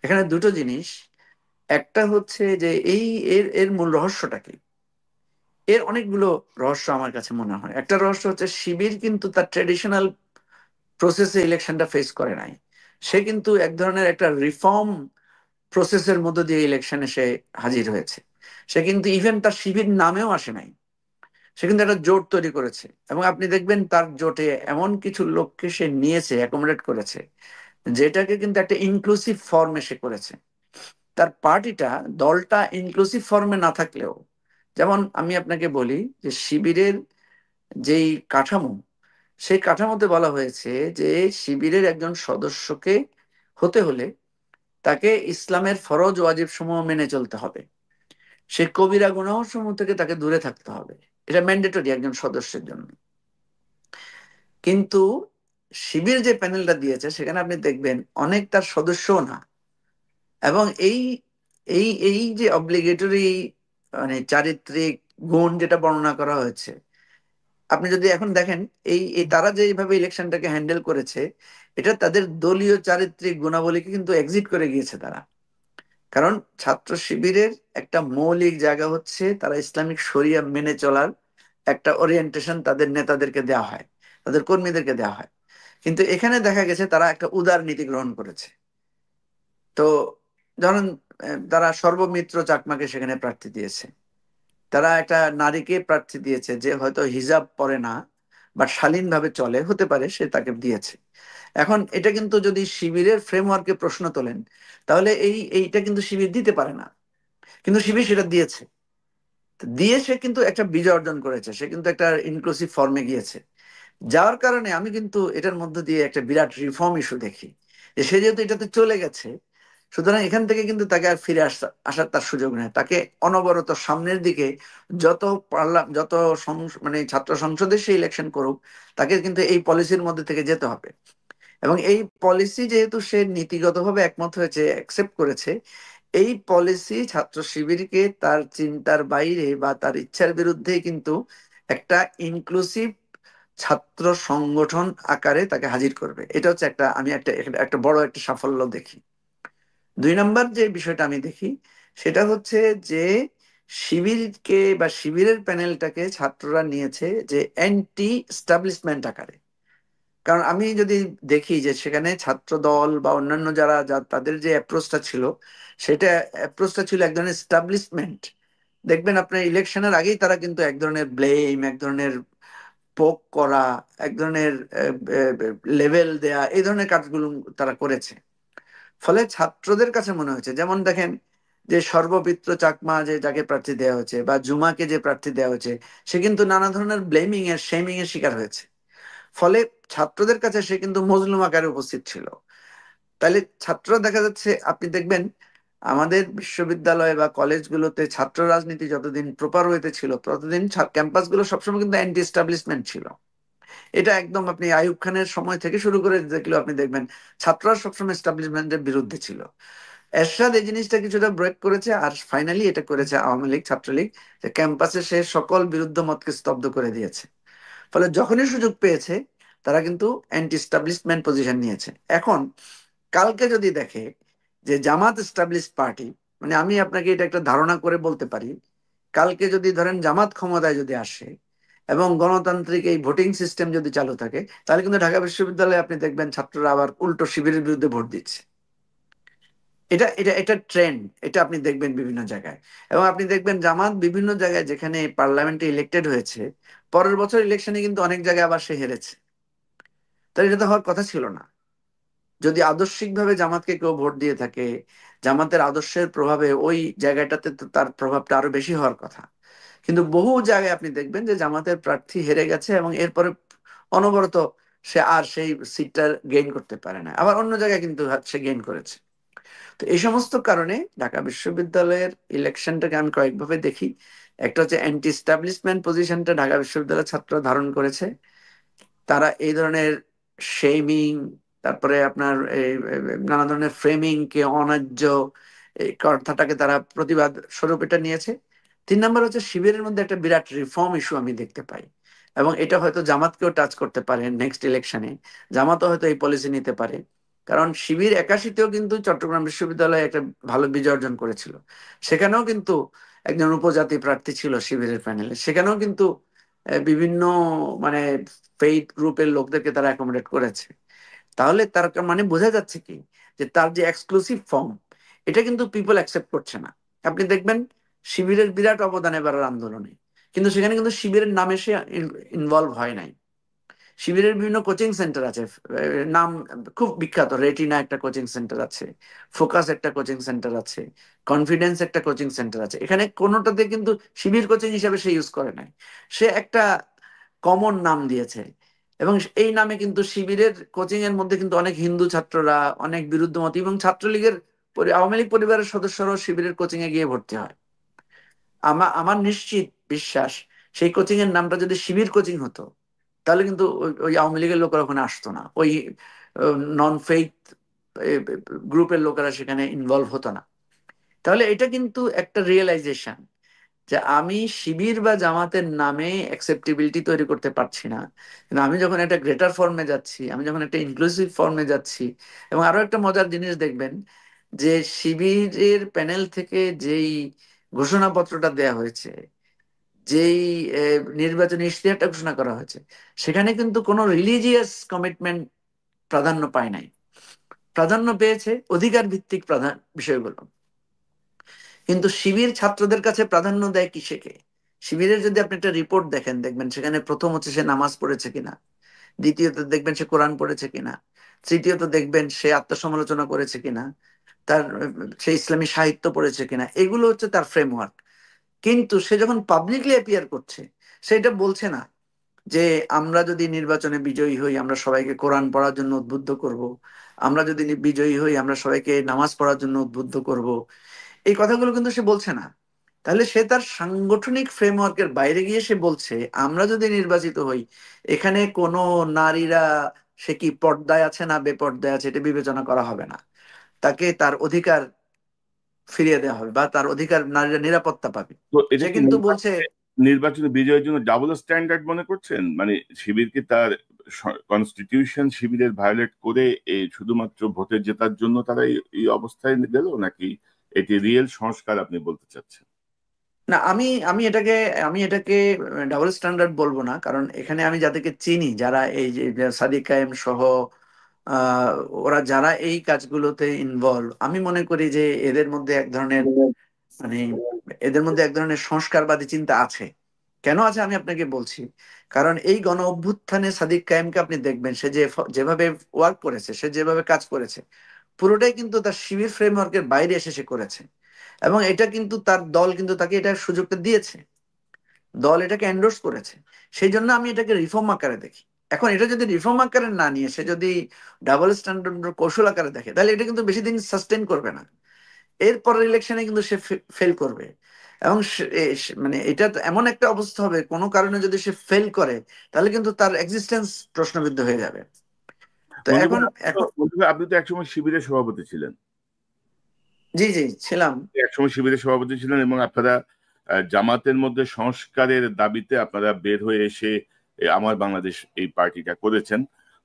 এখানে দুটো জিনিস। একটা হচ্ছে যে এই এর এর মূল রহস্যটা কি? এর অনেকগুলো রহস্য আমার কাছে মনে হয়। একটা রহস্য হচ্ছে শিবির কিন্তু তার ট্রেডিশনাল প্রসেসে ইলেকশনটা ফেস করে নাই। সে কিন্তু এক ধরনের একটা রিফর্ম প্রসেসের মধ্য দিয়ে ইলেকশনে সে হাজির হয়েছে। সে কিন্তু ইভেন তার শিবির নামেও আসে নাই, সে কিন্তু একটা জোট তৈরি করেছে। এবং আপনি দেখবেন তার জোটে এমন কিছু লোককে সে নিয়েছে, অ্যাকোমোডেট করেছে, যেটাকে কিন্তু একটা ইনক্লুসিভ ফর্মে সে করেছে। তার পার্টিটা, দলটা ইনক্লুসিভ ফর্মে না থাকলেও, যেমন আমি আপনাকে বলি যে শিবিরের যেই কাঠামো, সেই কাঠামোতে বলা হয়েছে যে শিবিরের একজন সদস্যকে হতে হলে তাকে ইসলামের ফরজ ওয়াজিব সমূহ মেনে চলতে হবে, সে কবিরা গুনাহ সমূহ থেকে তাকে দূরে থাকতে হবে। এটা ম্যান্ডেটরি একজন সদস্যের জন্য। কিন্তু শিবির যে প্যানেলটা দিয়েছে, সেখানে আপনি দেখবেন অনেক তার সদস্যও না। এবং এই এই এই যে অব্লিগেটরি মানে চারিত্রিক গুণ যেটা বর্ণনা করা হয়েছে, আপনি যদি এখন দেখেন এই এই তারা যেভাবে ইলেকশনটাকে হ্যান্ডেল করেছে, এটা তাদের দলীয় চারিত্রিক গুণাবলীকে কিন্তু এক্সিট করে গিয়েছে তারা। কারণ ছাত্র শিবিরের একটা মৌলিক জায়গা হচ্ছে তারা ইসলামিক শরিয়া মেনে চলার একটা ওরিয়েন্টেশন তাদের নেতাদেরকে দেওয়া হয়, তাদের কর্মীদেরকে দেওয়া হয়। কিন্তু এখানে দেখা গেছে তারা একটা উদার নীতি গ্রহণ করেছে। তো ধরেন তারা সর্বমিত্র চাকমাকে সেখানে প্রার্থী দিয়েছে, তারা একটা নারীকে প্রার্থী দিয়েছে যে হয়তো হিজাব পরে না বা শালীনভাবে চলে, হতে পারে, সে তাকে দিয়েছে। এখন এটা কিন্তু যদি শিবিরের ফ্রেমওয়ার্কে প্রশ্ন তোলেন, তাহলে এইটা কিন্তু শিবির দিতে পারে না, কিন্তু শিবির সেটা দিয়েছে। তো দিয়ে সে কিন্তু একটা বিজয় অর্জন করেছে, সে কিন্তু একটা ইনক্লুসিভ ফর্মে গিয়েছে। যাওয়ার কারণে আমি কিন্তু এটার মধ্যে দিয়ে একটা বিরাট রিফর্ম ইস্যু দেখি, যে সে যেহেতু এটাতে চলে গেছে, সুতরাং এখান থেকে কিন্তু তাকে আর ফিরে আসার তার সুযোগ নেই। তাকে অনবরত সামনের দিকে যত পারলাম, যত মানে ছাত্র সংসদে সে ইলেকশন করুক, তাকে কিন্তু এই পলিসির মধ্যে থেকে যেতে হবে। এবং এই পলিসি যেহেতু সে নীতিগতভাবে একমত হয়েছে, অ্যাকসেপ্ট করেছে, এই পলিসি ছাত্র শিবিরকে তার চিন্তার বাইরে বা তার ইচ্ছার বিরুদ্ধে কিন্তু একটা ইনক্লুসিভ ছাত্র সংগঠন আকারে তাকে হাজির করবে। এটা হচ্ছে একটা, আমি একটা একটা বড় একটা সাফল্য দেখি। দুই নাম্বার যে বিষয়টা আমি দেখি, সেটা হচ্ছে যে শিবিরকে বা শিবিরের প্যানেলটাকে ছাত্ররা নিয়েছে যে অ্যান্টি স্টাবলিশমেন্ট আকারে। কারণ আমি যদি দেখি যে সেখানে ছাত্র দল বা অন্যান্য যারা তাদের যে অ্যাপ্রোচটা ছিল, সেটা অ্যাপ্রোচটা ছিল এক ধরনের স্টাবলিশমেন্ট। দেখবেন আপনার ইলেকশনের আগেই তারা কিন্তু এক ধরনের ব্লেম, এক ধরনের পোক করা, এক ধরনের লেভেল দেয়া, এই ধরনের কাজগুলো তারা করেছে। ফলে ছাত্রদের কাছে মনে হয়েছে, যেমন দেখেন যে সর্বপিত্র চাকমা যে যাকে প্রার্থী দেওয়া হয়েছে বা জুমাকে যে প্রার্থী দেওয়া হয়েছে, সে কিন্তু নানা ধরনের ব্লেমিং এর, শেমিং এর শিকার হয়েছে। ফলে ছাত্রদের কাছে সে কিন্তু মজলুম আকারে উপস্থিত ছিল। তাহলে ছাত্ররা দেখা যাচ্ছে, আপনি দেখবেন আমাদের বিশ্ববিদ্যালয় বা কলেজগুলোতে ছাত্র রাজনীতি যতদিন প্রপার ওয়েতে ছিল, ততদিন ক্যাম্পাসগুলো সবসময় কিন্তু অ্যান্টি এস্টাবলিশমেন্ট ছিল। এটা একদম আপনি আইয়ুব খানের সময় থেকে শুরু করে দেখলেও আপনি দেখবেন ছাত্ররা সবসময় এস্টাবলিশমেন্টের বিরুদ্ধে ছিল। এরশাদ এই জিনিসটা কিছুটা ব্রেক করেছে, আর ফাইনালি এটা করেছে আওয়ামী লীগ ছাত্রলীগ, যে ক্যাম্পাসে সে সকল বিরুদ্ধ মতকে স্তব্ধ করে দিয়েছে। ফলে যখনই সুযোগ পেয়েছে তারা কিন্তু অ্যান্টি এস্টাবলিশমেন্ট পজিশন নিয়েছে। এখন কালকে যদি দেখে যে জামাত এস্টাবলিশ পার্টি, মানে আমি আপনাকে এটা একটা ধারণা করে বলতে পারি, কালকে যদি ধরেন জামাত ক্ষমতায় যদি আসে এবং গণতান্ত্রিক এই ভোটিং সিস্টেম যদি চালু থাকে, তাহলে কিন্তু ঢাকা বিশ্ববিদ্যালয়ে আপনি দেখবেন ছাত্ররা আবার উল্টো শিবিরের বিরুদ্ধে ভোট দিচ্ছে। এটা এটা এটা ট্রেন্ড, এটা আপনি দেখবেন বিভিন্ন জায়গায়। এবং আপনি দেখবেন জামাত বিভিন্ন জায়গায় যেখানে পার্লামেন্টে ইলেক্টেড হয়েছে, পরের বছর ইলেকশনে কিন্তু অনেক জায়গায় আবার সে হেরেছে। তাই এটা তো হওয়ার কথা ছিল না। যদি আদর্শিকভাবে জামাতকে কেউ ভোট দিয়ে থাকে, জামাতের আদর্শের প্রভাবে ওই জায়গাটাতে তো তার প্রভাবটা আরো বেশি হওয়ার কথা। কিন্তু বহু জায়গায় আপনি দেখবেন যে জামাতের প্রার্থী হেরে গেছে এবং এরপরে অনবরত সে আর সেই সিটটা গেইন করতে পারে না, আবার অন্য জায়গায় কিন্তু সে গেইন করেছে। তো এই সমস্ত কারণে ঢাকা বিশ্ববিদ্যালয়ের ইলেকশনটাকে আমি কয়েকভাবে দেখি। একটা হচ্ছে অ্যান্টি স্টাবলিশমেন্ট পজিশনটা ঢাকা বিশ্ববিদ্যালয়ের ছাত্ররা ধারণ করেছে। তারা এই ধরনের শেমিং, তারপরে আপনার এই নানা ধরনের ফ্রেমিং কে অন্যায্য এই কথাটাকে তারা প্রতিবাদ স্বরূপ এটা নিয়েছে। 3 নম্বর হচ্ছে শিবিরের মধ্যে একটা বিরাট রিফর্ম ইস্যু আমি দেখতে পাই, এবং এটা হয়তো জামাতকেও টাচ করতে পারে নেক্সট ইলেকশনে। জামাতও হয়তো এই পলিসি নিতে পারে, কারণ শিবির 81তেও কিন্তু চট্টগ্রাম বিশ্ববিদ্যালয়ে একটা ভালো বিজয় অর্জন করেছিল। সেখানেও কিন্তু একজন উপজাতি প্রার্থী ছিল শিবিরের প্যানেলে, সেখানেও কিন্তু বিভিন্ন মানে ফেইথ গ্রুপের লোকদেরকে তারা অ্যাকোমোডেট করেছে। তাহলে তার মানে বোঝা যাচ্ছে কি, যে তার যে এক্সক্লুসিভ ফর্ম, এটা কিন্তু পিপল অ্যাকসেপ্ট করছে না। আপনি দেখবেন শিবিরের বিরাট অবদান এবারের আন্দোলনে, কিন্তু সেখানে কিন্তু শিবিরের নামে সে ইনভলভ হয় নাই। শিবিরের বিভিন্ন কোচিং সেন্টার আছে, নাম খুব বিখ্যাত, রেটিনা একটা কোচিং সেন্টার আছে, ফোকাস একটা কোচিং সেন্টার আছে, কনফিডেন্স একটা কোচিং সেন্টার আছে। এখানে কোনোটাতে কিন্তু শিবির কোচিং হিসাবে সে ইউজ করে নাই, সে একটা কমন নাম দিয়েছে। এবং এই নামে কিন্তু শিবিরের কোচিং এর মধ্যে কিন্তু অনেক হিন্দু ছাত্ররা, অনেক বিরুদ্ধমত এবং ছাত্রলীগের আওয়ামী লীগ পরিবারের সদস্যরাও শিবিরের কোচিং এ গিয়ে ভর্তি হয়। আমার আমার নিশ্চিত বিশ্বাস, সেই কোচিং এর নামটা যদি শিবির কোচিং হতো, তাহলে কিন্তু ওই আওয়ামী লীগের লোকেরা ওখানে আসতো না, ওই নন ফেইথ গ্রুপের লোকেরা সেখানে ইনভলভ হতো না। তাহলে এটা কিন্তু একটা রিয়েলাইজেশন যে আমি শিবির বা জামাতের নামে অ্যাকসেপ্টেবিলিটি তৈরি করতে পারছি না, কিন্তু আমি যখন একটা গ্রেটার ফর্মে যাচ্ছি, আমি যখন একটা ইনক্লুসিভ ফর্মে যাচ্ছি। এবং আরো একটা মজার জিনিস দেখবেন, যে শিবিরের প্যানেল থেকে যেই ঘোষণাপত্রটা দেয়া হয়েছে, যেই নির্বাচনী ইশতেহারটা ঘোষণা করা হয়েছে, সেখানে কিন্তু কোনো রিলিজিয়াস কমিটমেন্ট প্রাধান্য পায় নাই, প্রাধান্য পেয়েছে অধিকার ভিত্তিক বিষয়গুলো। কিন্তু শিবির ছাত্রদের কাছে প্রাধান্য দেয় কিসেকে? শিবিরের যদি আপনি একটা রিপোর্ট দেখেন, দেখবেন সেখানে প্রথম হচ্ছে সে নামাজ পড়েছে কিনা, দ্বিতীয়ত দেখবেন সে কোরআন পড়েছে কিনা, তৃতীয়ত দেখবেন সে আত্মসমালোচনা করেছে কিনা, তার সে ইসলামী সাহিত্য পড়েছে কিনা, এগুলো হচ্ছে তার ফ্রেমওয়ার্ক। কিন্তু সে যখন পাবলিকলি অ্যাপিয়ার করছে, সেটা বলছে না যে আমরা যদি নির্বাচনে বিজয়ী হই আমরা সবাইকে কোরআন পড়ার জন্য উদ্বুদ্ধ করব, আমরা যদি বিজয়ী হই আমরা সবাইকে নামাজ পড়ার জন্য উদ্বুদ্ধ করব। এই কথাগুলো কিন্তু সে বলছে না। তাহলে সে তার সাংগঠনিক ফ্রেমওয়ার্কের বাইরে গিয়ে সে বলছে আমরা যদি নির্বাচিত হই, এখানে কোনো নারীরা সে কি পর্দায় আছে না বেপর্দায় আছে এটা বিবেচনা করা হবে না, তাকে তার অধিকার ফিরিয়ে দেওয়া হবে বা তার অধিকার, নারীরা নিরাপত্তা পাবে। তো এটা সে কি কিন্তু বলছে নির্বাচনে বিজয়ের জন্য ডাবল স্ট্যান্ডার্ড মনে করছেন? মানে শিবির কি তার কনস্টিটিউশন শিবিরের ভায়োলেট করে এই শুধুমাত্র ভোটে জেতার জন্য তারা এই অবস্থায় গেল, নাকি এটি রিয়েল সংস্কার আপনি বলতে চাচ্ছেন? না, আমি আমি এটাকে আমি এটাকে ডাবল স্ট্যান্ডার্ড বলবো না, কারণ এখানে আমি যাদেরকে চিনি, যারা এই যে সাদিক কায়েম সহ আহ, ওরা যারা এই কাজগুলোতে ইনভলভ, আমি মনে করি যে এদের মধ্যে এক ধরনের মানে এদের মধ্যে এক ধরনের সংস্কারবাদী চিন্তা আছে। কেন আছে আমি আপনাকে বলছি। কারণ এই গণ অভ্যুত্থানে সাদিক কায়েমকে আপনি দেখবেন, সে যে যেভাবে ওয়ার্ক করেছে, সে যেভাবে কাজ করেছে, পুরোটাই কিন্তু তার শিবির ফ্রেমওয়ার্কের বাইরে এসে সে করেছে। এবং এটা কিন্তু তার দল কিন্তু তাকে এটা সুযোগটা দিয়েছে, দল এটাকে এন্ডোর্স করেছে। সেই জন্য আমি এটাকে রিফর্ম আকারে দেখি। এখন এটা যদি রিফর্ম আকারে না নিয়ে সে যদি ডাবল স্ট্যান্ডার্ড কৌশল আকারে দেখে, তাহলে এটা কিন্তু বেশি দিন সাস্টেন করবে না। এরপরের ইলেকশনে কিন্তু সে ফেল করবে। এবং মানে এটা তো এমন একটা অবস্থা হবে, কোনো কারণে যদি সে ফেল করে তাহলে কিন্তু তার এক্সিস্টেন্স প্রশ্নবিদ্ধ হয়ে যাবে। তো মঞ্জু এখন ভাই, এখন মঞ্জু ভাই, আপনি তো একসময় শিবিরের সভাপতি ছিলেন। জি জি ছিলাম। একসময় শিবিরের সভাপতি ছিলেন এবং আপনারা জামাতের মধ্যে সংস্কারের দাবিতে আপনারা বের হয়ে এসে আমার বাংলাদেশ এই পার্টিটা করেছেন।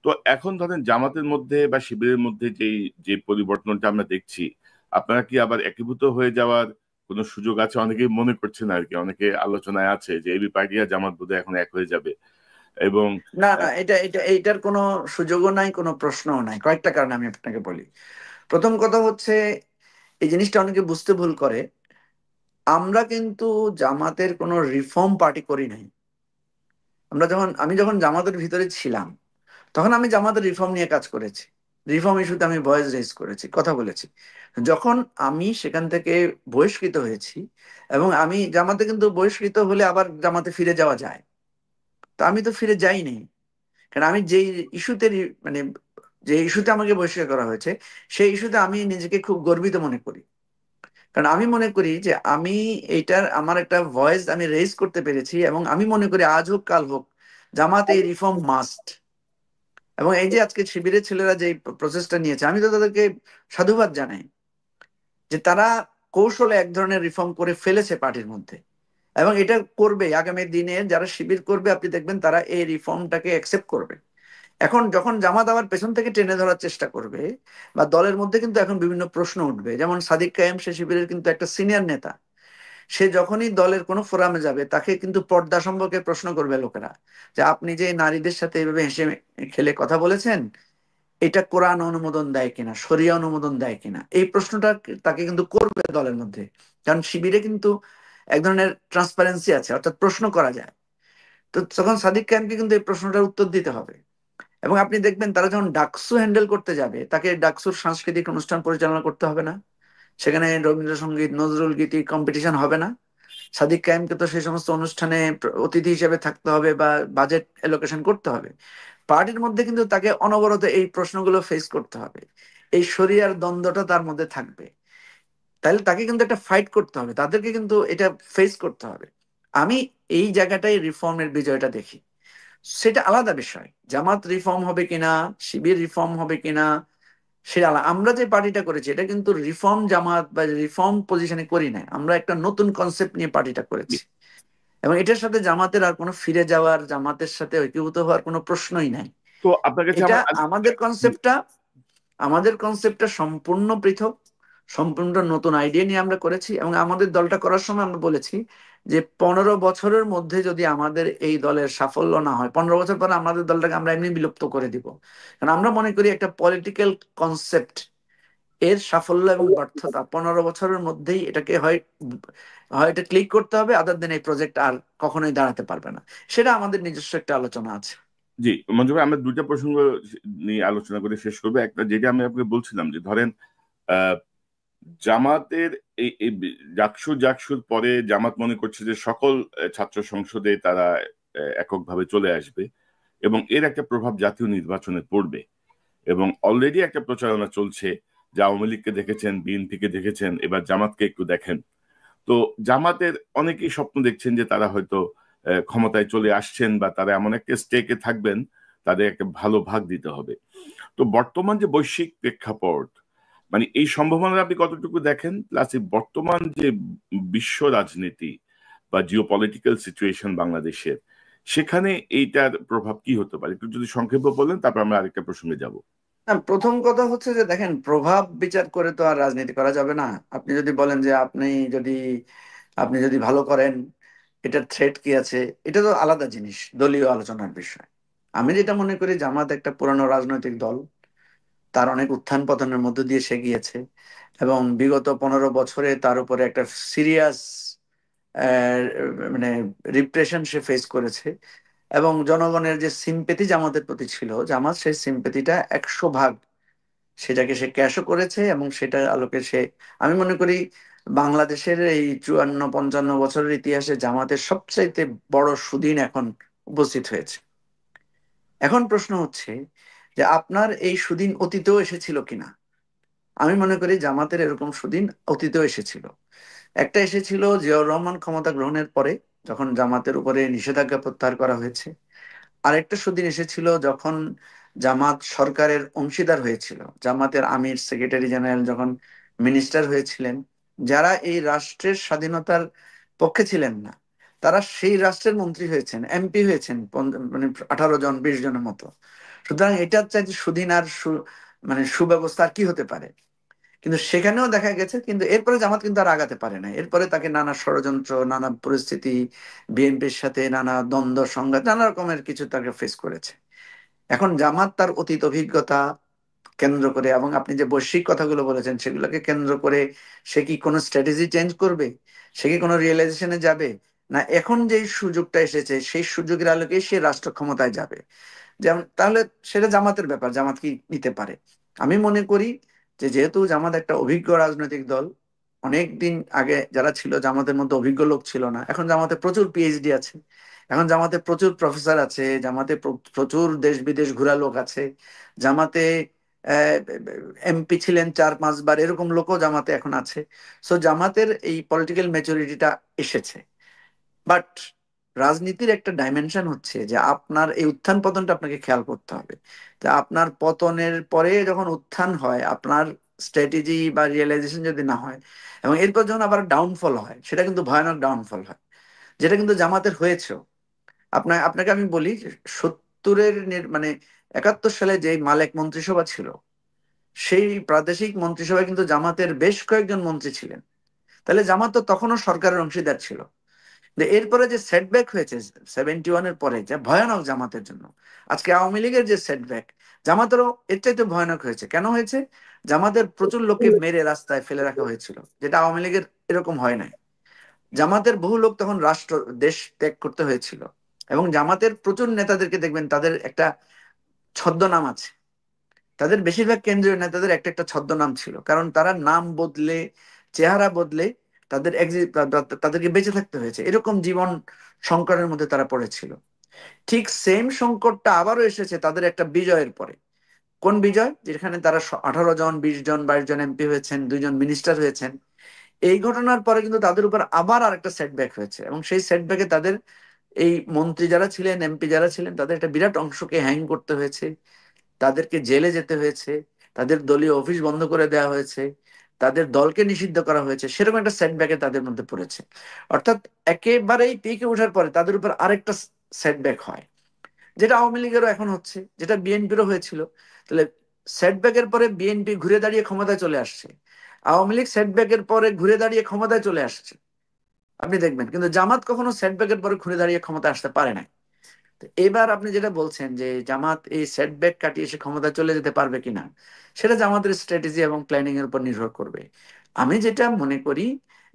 তো এখন ধরেন জামাতের মধ্যে বা শিবিরের মধ্যে যে পরিবর্তনটা আমরা দেখছি, আপনারা কি আবার একীভূত হয়ে যাওয়ার কোনো সুযোগ আছে? অনেকেই মনে করছেন আর কি, অনেকে আলোচনায় আছে যে এবি পার্টি আর জামাত বোধহয় এখন এক হয়ে যাবে। এবং না না, এইটার কোনো সুযোগও নাই, কোনো প্রশ্নও নাই। কয়েকটা কারণে আমি আপনাকে বলি। প্রথম কথা হচ্ছে, এই জিনিসটা অনেকে বুঝতে ভুল করে। আমরা কিন্তু জামাতের কোনো রিফর্ম পার্টি করি নাই। আমি যখন জামাতের ভিতরে ছিলাম, তখন আমি জামাতের রিফর্ম নিয়ে কাজ করেছি। রিফর্ম ইস্যুতে আমি ভয়েস রেজ করেছি, কথা বলেছি। যখন আমি সেখান থেকে বহিষ্কৃত হয়েছি, এবং আমি জামাতে কিন্তু বহিষ্কৃত হলে আবার জামাতে ফিরে যাওয়া যায়, তো আমি তো ফিরে যাইনি। কারণ আমি যেই ইস্যুতে মানে যে ইস্যুতে আমাকে বহিষ্কার করা হয়েছে, সেই ইস্যুতে আমি নিজেকে খুব গর্বিত মনে করি। কারণ আমি মনে করি যে আমি আমার একটা ভয়েস আমি রেজ করতে পেরেছি, এবং আমি মনে করি আজ হোক কাল হোক জামাত এই রিফর্ম মাস্ট। এবং এই যে আজকে শিবিরের ছেলেরা যে প্রসেসটা নিয়েছে, আমি তো তাদেরকে সাধুবাদ জানাই যে তারা কৌশলে এক ধরনের রিফর্ম করে ফেলেছে পার্টির মধ্যে, এবং এটা করবে আগামী দিনে। যারা শিবির করবে আপনি দেখবেন তারা এই রিফর্মটাকে অ্যাকসেপ্ট করবে। এখন যখন জামাত আবার পেছন থেকে টেনে ধরার চেষ্টা করবে, বা দলের মধ্যে কিন্তু এখন বিভিন্ন প্রশ্ন উঠবে, যেমন সাদিক কায়েম, সে শিবিরের কিন্তু একটা সিনিয়র নেতা। সে যখনই দলের কোনো ফোরামে যাবে তাকে কিন্তু পর্দা সম্পর্কে প্রশ্ন করবে লোকেরা, যে আপনি যে নারীদের সাথে এভাবে হেসে খেলে কথা বলেছেন, এটা কোরআন অনুমোদন দেয় কিনা, শরিয়া অনুমোদন দেয় কিনা, এই প্রশ্নটা তাকে কিন্তু করবে দলের মধ্যে। কারণ শিবিরে কিন্তু এক ধরনের ট্রান্সপারেন্সি আছে, অর্থাৎ প্রশ্ন করা যায়। তো তখন সাদিক খানকে কিন্তু এই প্রশ্নটার উত্তর দিতে হবে। এবং আপনি দেখবেন তারা যখন ডাকসু হ্যান্ডেল করতে যাবে, তাকে ডাকসুর সাংস্কৃতিক অনুষ্ঠান পরিচালনা করতে হবে না, সেখানে রবীন্দ্রসঙ্গীত নজরুল গীতি কম্পিটিশন হবে না। সাদিক কায়েমকে তো সেই সমস্ত অনুষ্ঠানে অতিথি হিসেবে থাকতে হবে বা বাজেট এলোকেশন করতে হবে। পার্টির মধ্যে কিন্তু তাকে অনবরত এই প্রশ্নগুলো ফেস করতে হবে, এই শরিয়ার দ্বন্দ্বটা তার মধ্যে থাকবে। তাহলে তাকে কিন্তু একটা ফাইট করতে হবে, তাদেরকে কিন্তু এটা ফেস করতে হবে। আমি এই জায়গাটাই রিফর্মের বিজয়টা দেখি। সেটা আলাদা বিষয়, জামাত রিফর্ম হবে কিনা, শিবির রিফর্ম হবে কিনা, সেটা আলাদা। আমরা যে পার্টিটা করেছি এটা কিন্তু রিফর্ম জামাত বা রিফর্ম পজিশনে করি না, আমরা একটা নতুন কনসেপ্ট নিয়ে পার্টিটা করেছি। এবং এটার সাথে জামাতের আর কোনো ফিরে যাওয়ার, জামাতের সাথে ঐক্যভূত হওয়ার কোনো প্রশ্নই নাই। তো আপনার কাছে এটা আমার আমাদের কনসেপ্টটা, সম্পূর্ণ পৃথক, সম্পূর্ণ নতুন আইডিয়া নিয়ে আমরা করেছি। এবং আমাদের দলটা করার সময় আমরা বলেছি যে 15 বছরের মধ্যে যদি আমাদের এই দলের সাফল্য না হয়, 15 বছর পরে আমাদের দলটাকে আমরা এমনি বিলুপ্ত করে দিব। কারণ আমরা মনে করি একটা পলিটিক্যাল কনসেপ্ট এর সাফল্য এবং ব্যর্থতা 15 বছরের মধ্যেই এটাকে হয় হয় এটা ক্লিক করতে হবে, আদার দেন এই প্রজেক্ট আর কখনোই দাঁড়াতে পারবে না। সেটা আমাদের নিজস্ব একটা আলোচনা আছে। জি, মঞ্জু ভাই, আমরা দুইটা প্রসঙ্গ নিয়ে আলোচনা করে শেষ করবো। একটা যেটা আমি আপনাকে বলছিলাম যে ধরেন আহ জামাতের এই জাকসুর পরে জামাত মনে করছে যে সকল ছাত্র সংসদে তারা এককভাবে চলে আসবে এবং এর একটা প্রভাব জাতীয় নির্বাচনে পড়বে। এবং অলরেডি একটা প্রচারণা চলছে যে আওয়ামী লীগকে দেখেছেন, বিএনপিকে দেখেছেন, এবার জামাতকে একটু দেখেন। তো জামাতের অনেকেই স্বপ্ন দেখছেন যে তারা হয়তো ক্ষমতায় চলে আসছেন বা তারা এমন একটা স্টেকে থাকবেন, তাদের একটা ভালো ভাগ দিতে হবে। তো বর্তমান যে বৈশ্বিক প্রেক্ষাপট, মানে এই সম্ভাবনা আপনি কতটুকু দেখেন, প্লাস এই বর্তমান যে বিশ্ব রাজনীতি বা জিও পলিটিক্যাল সিচুয়েশন বাংলাদেশের, সেখানে এইটার প্রভাব কি হতে পারে একটু যদি সংক্ষেপে বলেন, তারপর আমরা আরেকটা প্রসঙ্গে যাব। না, প্রথম কথা হচ্ছে যে দেখেন, প্রভাব বিচার করে তো আর রাজনীতি করা যাবে না। আপনি যদি বলেন যে আপনি যদি ভালো করেন, এটার থ্রেট কি আছে, এটা তো আলাদা জিনিস, দলীয় আলোচনার বিষয়। আমি যেটা মনে করি, জামাত একটা পুরানো রাজনৈতিক দল, তার অনেক উত্থান পতনের মধ্য দিয়ে সে গিয়েছে, এবং বিগত 15 বছরে তার উপরে একটা সিরিয়াস মানে রিপ্রেশন সে ফেস করেছে। এবং জনগণের যে সিম্পেথি জামাতের প্রতি ছিল, জামাত সেই সিম্পেথিটা 100 ভাগ সেটাকে সে ক্যাশও করেছে। এবং সেটার আলোকে আমি মনে করি বাংলাদেশের এই 54-55 বছরের ইতিহাসে জামাতের সবচাইতে বড় সুদিন এখন উপস্থিত হয়েছে। এখন প্রশ্ন হচ্ছে যে আপনার এই সুদিন অতীতেও এসেছিল কিনা। আমি মনে করি জামাতের এরকম সুদিন অতীতেও এসেছিল। একটা এসেছিল জিয়াউর রহমান ক্ষমতা গ্রহণের পরে, যখন জামাতের উপরে নিষেধাজ্ঞা প্রত্যাহার করা হয়েছে। আরেকটা সুদিন এসেছিল যখন জামাত সরকারের অংশীদার হয়েছিল, জামাতের আমির সেক্রেটারি জেনারেল যখন মিনিস্টার হয়েছিলেন, যারা এই রাষ্ট্রের স্বাধীনতার পক্ষে ছিলেন না, তারা সেই রাষ্ট্রের মন্ত্রী হয়েছেন, এমপি হয়েছেন, মানে 18 জন 20 জনের মতো। সুতরাং এটার চাইতে সুদিন আর মানে সুব্যবস্থা আর কি হতে পারে? কিন্তু সেখানেও দেখা গেছে, কিন্তু এরপরে জামাত কিন্তু আর আগাতে পারে না। এরপরে তাকে নানা ষড়যন্ত্র, নানা পরিস্থিতি, বিএনপির সাথে নানা দ্বন্দ্ব সংঘাত, নানা রকমের কিছু তাকে ফেস করেছে। এখন জামাত তার অতীত অভিজ্ঞতা কেন্দ্র করে, এবং আপনি যে বৈশ্বিক কথাগুলো বলেছেন সেগুলোকে কেন্দ্র করে, সে কি কোনো স্ট্র্যাটেজি চেঞ্জ করবে? সে কি কোনো রিয়েলাইজেশনে যাবে? না এখন যে সুযোগটা এসেছে সেই সুযোগের আলোকে সে রাষ্ট্র ক্ষমতায় যাবে? যেমন তাহলে সেটা জামাতের ব্যাপার, জামাত কি নিতে পারে। আমি মনে করি যে যেহেতু জামাত একটা অভিজ্ঞ রাজনৈতিক দল, অনেক দিন আগে যারা ছিল জামাতের মধ্যে অভিজ্ঞ লোক ছিল না, এখন জামাতে প্রচুর পিএইচডি আছে, এখন জামাতে প্রচুর প্রফেসর আছে, জামাতে প্রচুর দেশ বিদেশ ঘোরা লোক আছে, জামাতে এমপি ছিলেন 4-5 বার, এরকম লোকও জামাতে এখন আছে। সো জামাতের এই পলিটিক্যাল ম্যাচুরিটিটা এসেছে। বাট রাজনীতির একটা ডাইমেনশন হচ্ছে যে আপনার এই উত্থান পতনটা আপনাকে খেয়াল করতে হবে। তো আপনার পতনের পরে যখন উত্থান হয়, আপনার স্ট্র্যাটেজি বা রিয়েলাইজেশন যদি না হয়, এবং এরপর যখন আবার ডাউনফল হয়, সেটা কিন্তু ভয়ানক ডাউনফল হয়, যেটা কিন্তু জামাতের হয়েছেও। আপনাকে আমি বলি যে 70-এর মানে 71 সালে যে মালেক মন্ত্রিসভা ছিল, সেই প্রাদেশিক মন্ত্রিসভায় কিন্তু জামাতের বেশ কয়েকজন মন্ত্রী ছিলেন। তাহলে জামাত তো তখনও সরকারের অংশীদার ছিল। এরপরে যে সেটব্যাক হয়েছে 71-এর পরে, যা ভয়ানক জামাতের জন্য, আজকে আওয়ামী লীগের যে সেটব্যাক, জামাতেরও এর চাইতে ভয়ানক হয়েছে। কেন হয়েছে? জামাতের প্রচুর লোককে মেরে রাস্তায় ফেলে রাখা হয়েছিল, যেটা আওয়ামী লীগের এরকম হয় নাই। জামাতের বহু লোক তখন দেশ ত্যাগ করতে হয়েছিল। এবং জামাতের প্রচুর নেতাদেরকে দেখবেন তাদের একটা ছদ্মনাম আছে, তাদের বেশিরভাগ কেন্দ্রীয় নেতাদের একটা একটা ছদ্মনাম ছিল, কারণ তারা নাম বদলে, চেহারা বদলে তাদেরকে বেঁচে থাকতে হয়েছে, এরকম জীবন সংকটের মধ্যে তারা পড়েছিল। ঠিক সেম সংকটটা আবারও এসেছে তাদের একটা বিজয়ের পরে। কোন বিজয়? যেখানে তারা 18 জন 20 জন 22 জন এমপি হয়েছেন, 2 জন মিনিস্টার হয়েছেন। এই ঘটনার পরে কিন্তু তাদের উপর আবার আরেকটা সেটব্যাক হয়েছে, এবং সেই সেটব্যাকে তাদের এই মন্ত্রী যারা ছিলেন, এমপি যারা ছিলেন, তাদের একটা বিরাট অংশকে হ্যাং করতে হয়েছে, তাদেরকে জেলে যেতে হয়েছে, তাদের দলীয় অফিস বন্ধ করে দেওয়া হয়েছে, তাদের দলকে নিষিদ্ধ করা হয়েছে, সেরকম একটা সেটব্যাকে তাদের মধ্যে পড়েছে। অর্থাৎ একেবারেই পিকে ওঠার পরে তাদের উপর আরেকটা সেটব্যাক হয়, যেটা আওয়ামী লীগেরও এখন হচ্ছে, যেটা বিএনপিরও হয়েছিল। তাহলে সেটব্যাকের পরে বিএনপি ঘুরে দাঁড়িয়ে ক্ষমতায় চলে আসছে, আওয়ামী লীগ সেটব্যাকের পরে ঘুরে দাঁড়িয়ে ক্ষমতায় চলে আসছে, আপনি দেখবেন। কিন্তু জামাত কখনো সেটব্যাকের পরে ঘুরে দাঁড়িয়ে ক্ষমতায় আসতে পারে না। তো এবার আপনি যেটা বলছেন যে জামাত এই সেটব্যাক কাটিয়ে সে ক্ষমতায় চলে যেতে পারবে কিনা, সেটা জামাতের স্ট্র্যাটেজি এবং প্ল্যানিং এর উপর নির্ভর করবে। আমি যেটা মনে করি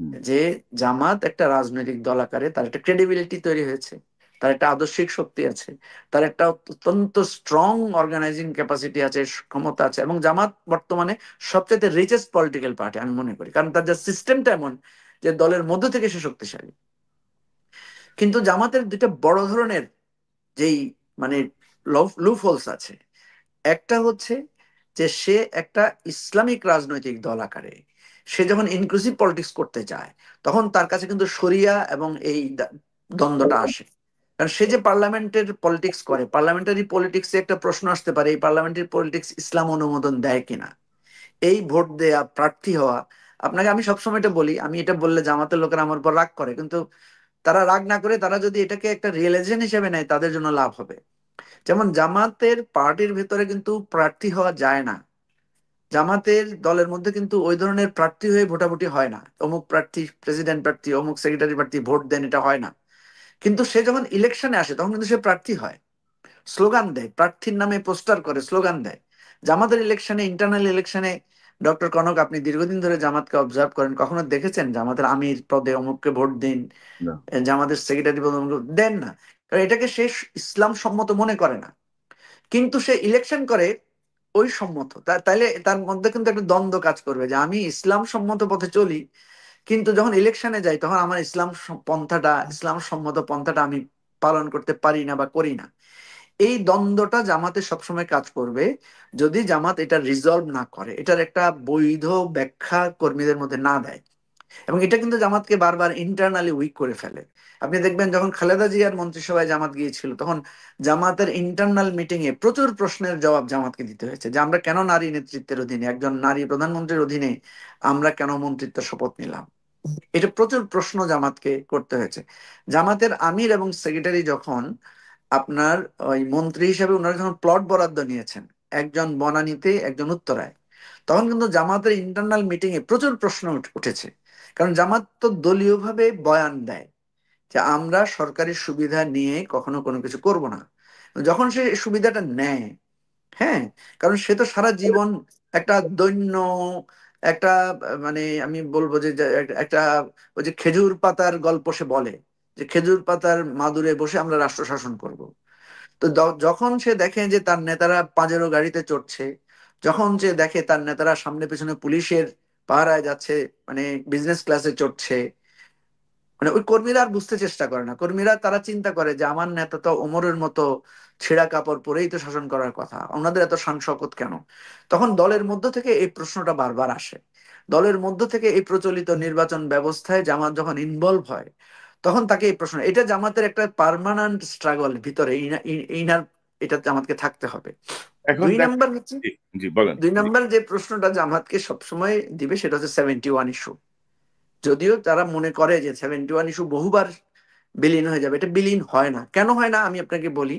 হুম। যে জামাত একটা রাজনৈতিক দল আকারে তার একটা ক্রেডিবিলিটি তৈরি হয়েছে, তার একটা আদর্শিক শক্তি আছে, তার একটা অত্যন্ত স্ট্রং অর্গানাইজিং ক্যাপাসিটি আছে, ক্ষমতা আছে, এবং জামাত বর্তমানে সবচেয়ে রিচেস্ট পলিটিক্যাল পার্টি আমি মনে করি, কারণ তার যা সিস্টেমটা এমন যে দলের মধ্য থেকে সে শক্তিশালী। কিন্তু জামাতের দুইটা বড় ধরনের যেই মানে লুপ হোলস আছে। একটা হচ্ছে যে সে একটা ইসলামিক রাজনৈতিক দল আকারে সে যখন ইনক্লুসিভ পলিটিক্স করতে চায়, তখন তার কাছে কিন্তু শরিয়া এবং এই দ্বন্দ্বটা আসে। কারণ সে যে পার্লামেন্টের পলিটিক্স করে, পার্লামেন্টারি পলিটিক্সে একটা প্রশ্ন আসতে পারে, এই পার্লামেন্টারি পলিটিক্স ইসলাম অনুমোদন দেয় কিনা, এই ভোট দেয়া, প্রার্থী হওয়া। আপনাকে আমি সবসময় এটা বলি, আমি এটা বললে জামাতের লোকেরা আমার উপর রাগ করে, কিন্তু তারা রাগ না করে তারা যদি এটাকে একটা রিয়েলাইজেশন হিসেবে নেয়, তাদের জন্য লাভ হবে। যেমন জামাতের পার্টির ভেতরে কিন্তু প্রার্থী হওয়া যায় না, জামাতের দলের মধ্যে কিন্তু ওই ধরনের প্রার্থী হয়ে ভোটাভুটি হয় না, অমুক প্রার্থী প্রেসিডেন্ট প্রার্থী, অমুক সেক্রেটারি প্রার্থী, ভোট দেন, এটা হয় না। কিন্তু সে যখন ইলেকশনে আসে তখন কিন্তু সে প্রার্থী হয়, স্লোগান দেয়, প্রার্থীর নামে পোস্টার করে স্লোগান দেয়। জামাতের ইলেকশনে, ইন্টারনাল ইলেকশনে, ডক্টর কনক আপনি দীর্ঘদিন ধরে জামাতকে অবজার্ভ করেন, কখনো দেখেছেন জামাতের আমির পদে অমুককে ভোট দিন, না। জামাতের সেক্রেটারি পদে অমুককে দেন না? কারণ এটাকে সে ইসলাম সম্মত মনে করে না। কিন্তু সে ইলেকশন করে ওই সম্মত, তাইলে তার মধ্যে কিন্তু একটা দ্বন্দ্ব কাজ করবে যে আমি ইসলাম সম্মত পথে চলি, কিন্তু যখন ইলেকশনে যাই তখন আমার ইসলাম পন্থাটা, ইসলাম সম্মত পন্থাটা আমি পালন করতে পারি না বা করি না। এই দ্বন্দ্বটা জামাতে সবসময় কাজ করবে যদি জামাত এটা রিজলভ না করে, এটার একটা বৈধ ব্যাখ্যা কর্মীদের মধ্যে না দেয়। এবং এটা কিন্তু জামাতকে বারবার ইন্টারনালি উইক করে ফেলে। আপনি দেখবেন যখন খালেদা জিয়ার মন্ত্রিসভায় জামাত গিয়েছিল, তখন জামাতের ইন্টারনাল মিটিং এ প্রচুর প্রশ্নের জবাব জামাতকে দিতে হয়েছে, যে আমরা কেন নারী নেতৃত্বের অধীনে, একজন নারী প্রধানমন্ত্রীর অধীনে আমরা কেন মন্ত্রিত্ব শপথ নিলাম। এটা প্রচুর প্রশ্ন জামাতকে করতে হয়েছে। জামাতের আমির এবং সেক্রেটারি যখন আপনার ওই মন্ত্রী হিসেবে ওনারা যখন প্লট বরাদ্দ নিয়েছেন, একজন বনানীতে একজন উত্তরায়, তখন কিন্তু জামাতের ইন্টারনাল মিটিং এ প্রচুর প্রশ্ন উঠেছে। কারণ জামাত তো দলীয়ভাবে বয়ান দেয় যে আমরা সরকারি সুবিধা নিয়ে কখনো কোনো কিছু করব না। যখন সে সুবিধাটা নেয়, হ্যাঁ, কারণ সে তো সারা জীবন একটা দৈন্য, একটা মানে আমি বলবো যে যে একটা ওই যে খেজুর পাতার গল্প সে বলে, যে খেজুর পাতার মাদুরে বসে আমরা রাষ্ট্র শাসন করব। তো যখন সে দেখে যে তার নেতারা পাজেরো গাড়িতে চড়ছে, যখন সে দেখে তার নেতারা সামনে পেছনে পুলিশের পাহারায় যাচ্ছে, মানে বিজনেস ক্লাসে চড়ছে, মানে ওই কর্মীরা আর বুঝতে চেষ্টা করে না। কর্মীরা তারা চিন্তা করে যে আমার নেতা তো ওমরের মতো ছেঁড়া কাপড় পরেই তো শাসন করার কথা, ওনাদের এত শান শওকত কেন। তখন দলের মধ্য থেকে এই প্রশ্নটা বারবার আসে। দলের মধ্য থেকে এই প্রচলিত নির্বাচন ব্যবস্থায় জামাত যখন ইনভলভ হয়, তখন তাকে এই প্রশ্ন, এটা জামাতের একটা পার্মানেন্ট স্ট্রাগল ভিতরে, ইনার, এটা জামাতকে থাকতে হবে। এখন দুই দেখ, নাম্বার হচ্ছে, জি, জি বলেন। দুই জি। নাম্বার যে প্রশ্নটা জামাতকে সবসময় দিবে সেটা হচ্ছে 71 ইস্যু। যদিও তারা মনে করে যে 71 ইস্যু বহুবার বিলীন হয়ে যাবে, এটা বিলীন হয় না। কেন হয় না আমি আপনাকে বলি,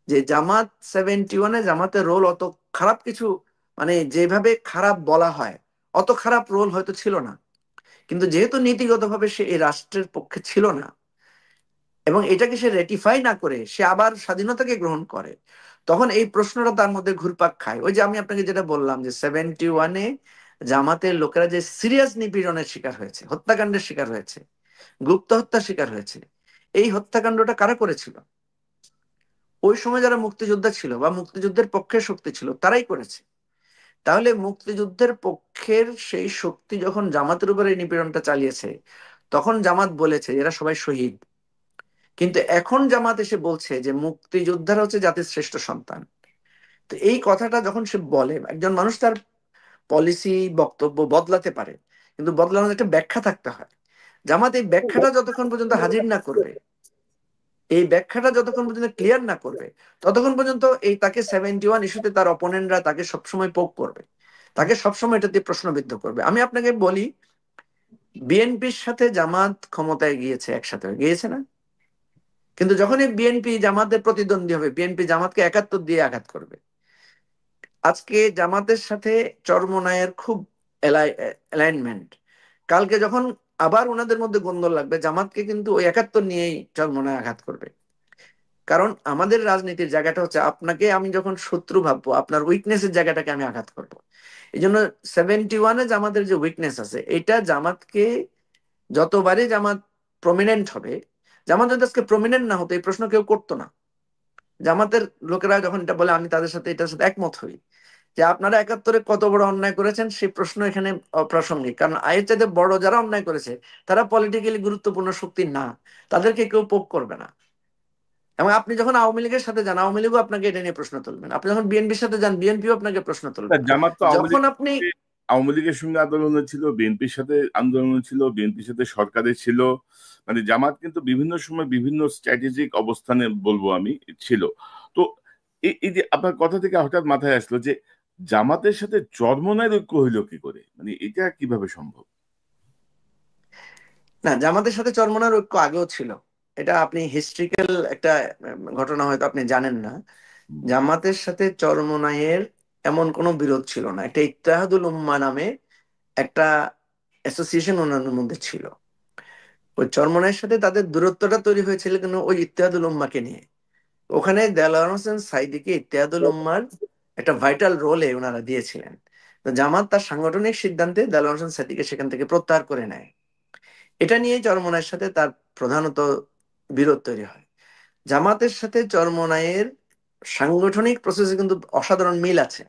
যে জামাত 71-এ জামাতের রোল অত খারাপ কিছু, মানে যেভাবে খারাপ বলা হয় অত খারাপ রোল হয়তো ছিল না, কিন্তু যেহেতু নীতিগতভাবে সে এই রাষ্ট্রের পক্ষে ছিল না এবং এটাকে সে রেটিফাই না করে সে আবার স্বাধীনতাকে গ্রহণ করে, তখন এই প্রশ্নটা তার মধ্যে ঘুরপাক খায়। ওই যে আমি আপনাকে যেটা বললাম যে 71-এ জামাতের লোকেরা যে সিরিয়াস নিপীড়নের শিকার হয়েছে, হত্যাকাণ্ডের শিকার হয়েছে, গুপ্ত হত্যার শিকার হয়েছে, এই হত্যাকাণ্ডটা কারা করেছিল? ওই সময় যারা মুক্তিযোদ্ধা ছিল বা মুক্তিযুদ্ধের পক্ষের শক্তি ছিল তারাই করেছে। তাহলে মুক্তিযুদ্ধের পক্ষের সেই শক্তি যখন জামাতের উপরে এই নিপীড়নটা চালিয়েছে, তখন জামাত বলেছে এরা সবাই শহীদ। কিন্তু এখন জামাত এসে বলছে যে মুক্তিযোদ্ধারা হচ্ছে জাতির শ্রেষ্ঠ সন্তান। তো এই কথাটা যখন সে বলে, একজন মানুষ তার পলিসি বক্তব্য বদলাতে পারে, কিন্তু বদলানোর একটা ব্যাখ্যা থাকতে হয়। জামাত এই ব্যাখ্যাটা যতক্ষণ পর্যন্ত হাজির না করবে, এই ব্যাখ্যাটা যতক্ষণ পর্যন্ত ক্লিয়ার না করবে, ততক্ষণ পর্যন্ত এই তাকে 71 ইস্যুতে তার অপোনেন্টরা তাকে সবসময় পোক করবে, তাকে সবসময় এটা দিয়ে প্রশ্নবিদ্ধ করবে। আমি আপনাকে বলি, বিএনপির সাথে জামাত ক্ষমতায় গিয়েছে, একসাথে গিয়েছে না? কিন্তু যখনই বিএনপি জামাতের প্রতিদ্বন্দ্বী হবে, বিএনপি জামাতকে 71 দিয়ে আঘাত করবে। আজকে জামাতের সাথে চরমোনাইয়ের খুব অ্যালাইনমেন্ট, কালকে যখন আবার ওনাদের মধ্যে গন্ডগোল লাগবে, জামাতকে কিন্তু ওই 71 নিয়েই চরমোনাই আঘাত করবে। কারণ আমাদের রাজনীতির জায়গাটা হচ্ছে, আপনাকে আমি যখন শত্রু ভাববো, আপনার উইকনেসের জায়গাটাকে আমি আঘাত করব। এই জন্য 71-এ জামাতের যে উইকনেস আছে, এটা জামাতকে যতবারই জামাত প্রমিনেন্ট হবে, জামাত যদি আজকে প্রমিনেন্ট না হতো এই প্রশ্ন কেউ করতো না। জামাতের লোকেরা যখন এটা বলে, আমি তাদের সাথে এটার সাথে একমত হই, যে আপনারা 71-এ কত বড় অন্যায় করেছেন সেই প্রশ্ন এখানে অপ্রাসঙ্গিক। কারণ আয়ের চাইতে বড় যারা অন্যায় করেছে তারা পলিটিক্যালি গুরুত্বপূর্ণ শক্তি না, তাদেরকে কেউ পোক করবে না। এবং আপনি যখন আওয়ামী লীগের সাথে যান, আওয়ামী লীগও আপনাকে এটা নিয়ে প্রশ্ন তুলবেন। আপনি যখন বিএনপির সাথে যান, বিএনপিও আপনাকে প্রশ্ন না, তুলবে। জামাত তো যখন আপনি, আওয়ামী লীগের সঙ্গে আন্দোলনে ছিল, বিএনপির সাথে আন্দোলনে ছিল, বিএনপির সাথে সরকারে ছিল। মানে জামাত কিন্তু বিভিন্ন সময় বিভিন্ন স্ট্র্যাটেজিক অবস্থানে বলবো আমি ছিল। তো এই যে আপনার কথা থেকে হঠাৎ মাথায় আসলো যে জামাতের সাথে চরমোনাইর ঐক্য হইলো কি করে, মানে এটা কিভাবে সম্ভব? না, জামাতের সাথে চরমোনার ঐক্য আগেও ছিল। এটা আপনি হিস্ট্রিক্যাল একটা ঘটনা হয়তো আপনি জানেন না। হুম। জামাতের সাথে চরমোনাইয়ের এমন কোনো বিরোধ ছিল না। একটা ইত্তেহাদুল উম্মা নামে একটা অ্যাসোসিয়েশন ওনাদের মধ্যে ছিল। ওই চরমোনাইয়ের সাথে তাদের দূরত্বটা তৈরি হয়েছিল কিন্তু ওই ইত্তেহাদুল উম্মাকে নিয়ে। ওখানে দেলোয়ার হোসেন সাইদিকে ইত্তেহাদুল উম্মার একটা ভাইটাল রোলে ওনারা দিয়েছিলেন। তো জামাত তার সাংগঠনিক সিদ্ধান্তে দেলোয়ার হোসেন সাইদিকে সেখান থেকে প্রত্যাহার করে নেয়। এটা নিয়ে চরমোনাইয়ের সাথে তার প্রধানত বিরোধ তৈরি হয়। জামাতের সাথে চরমোনাইয়ের সাংগঠনিক প্রসেসে কিন্তু অসাধারণ মিল আছে।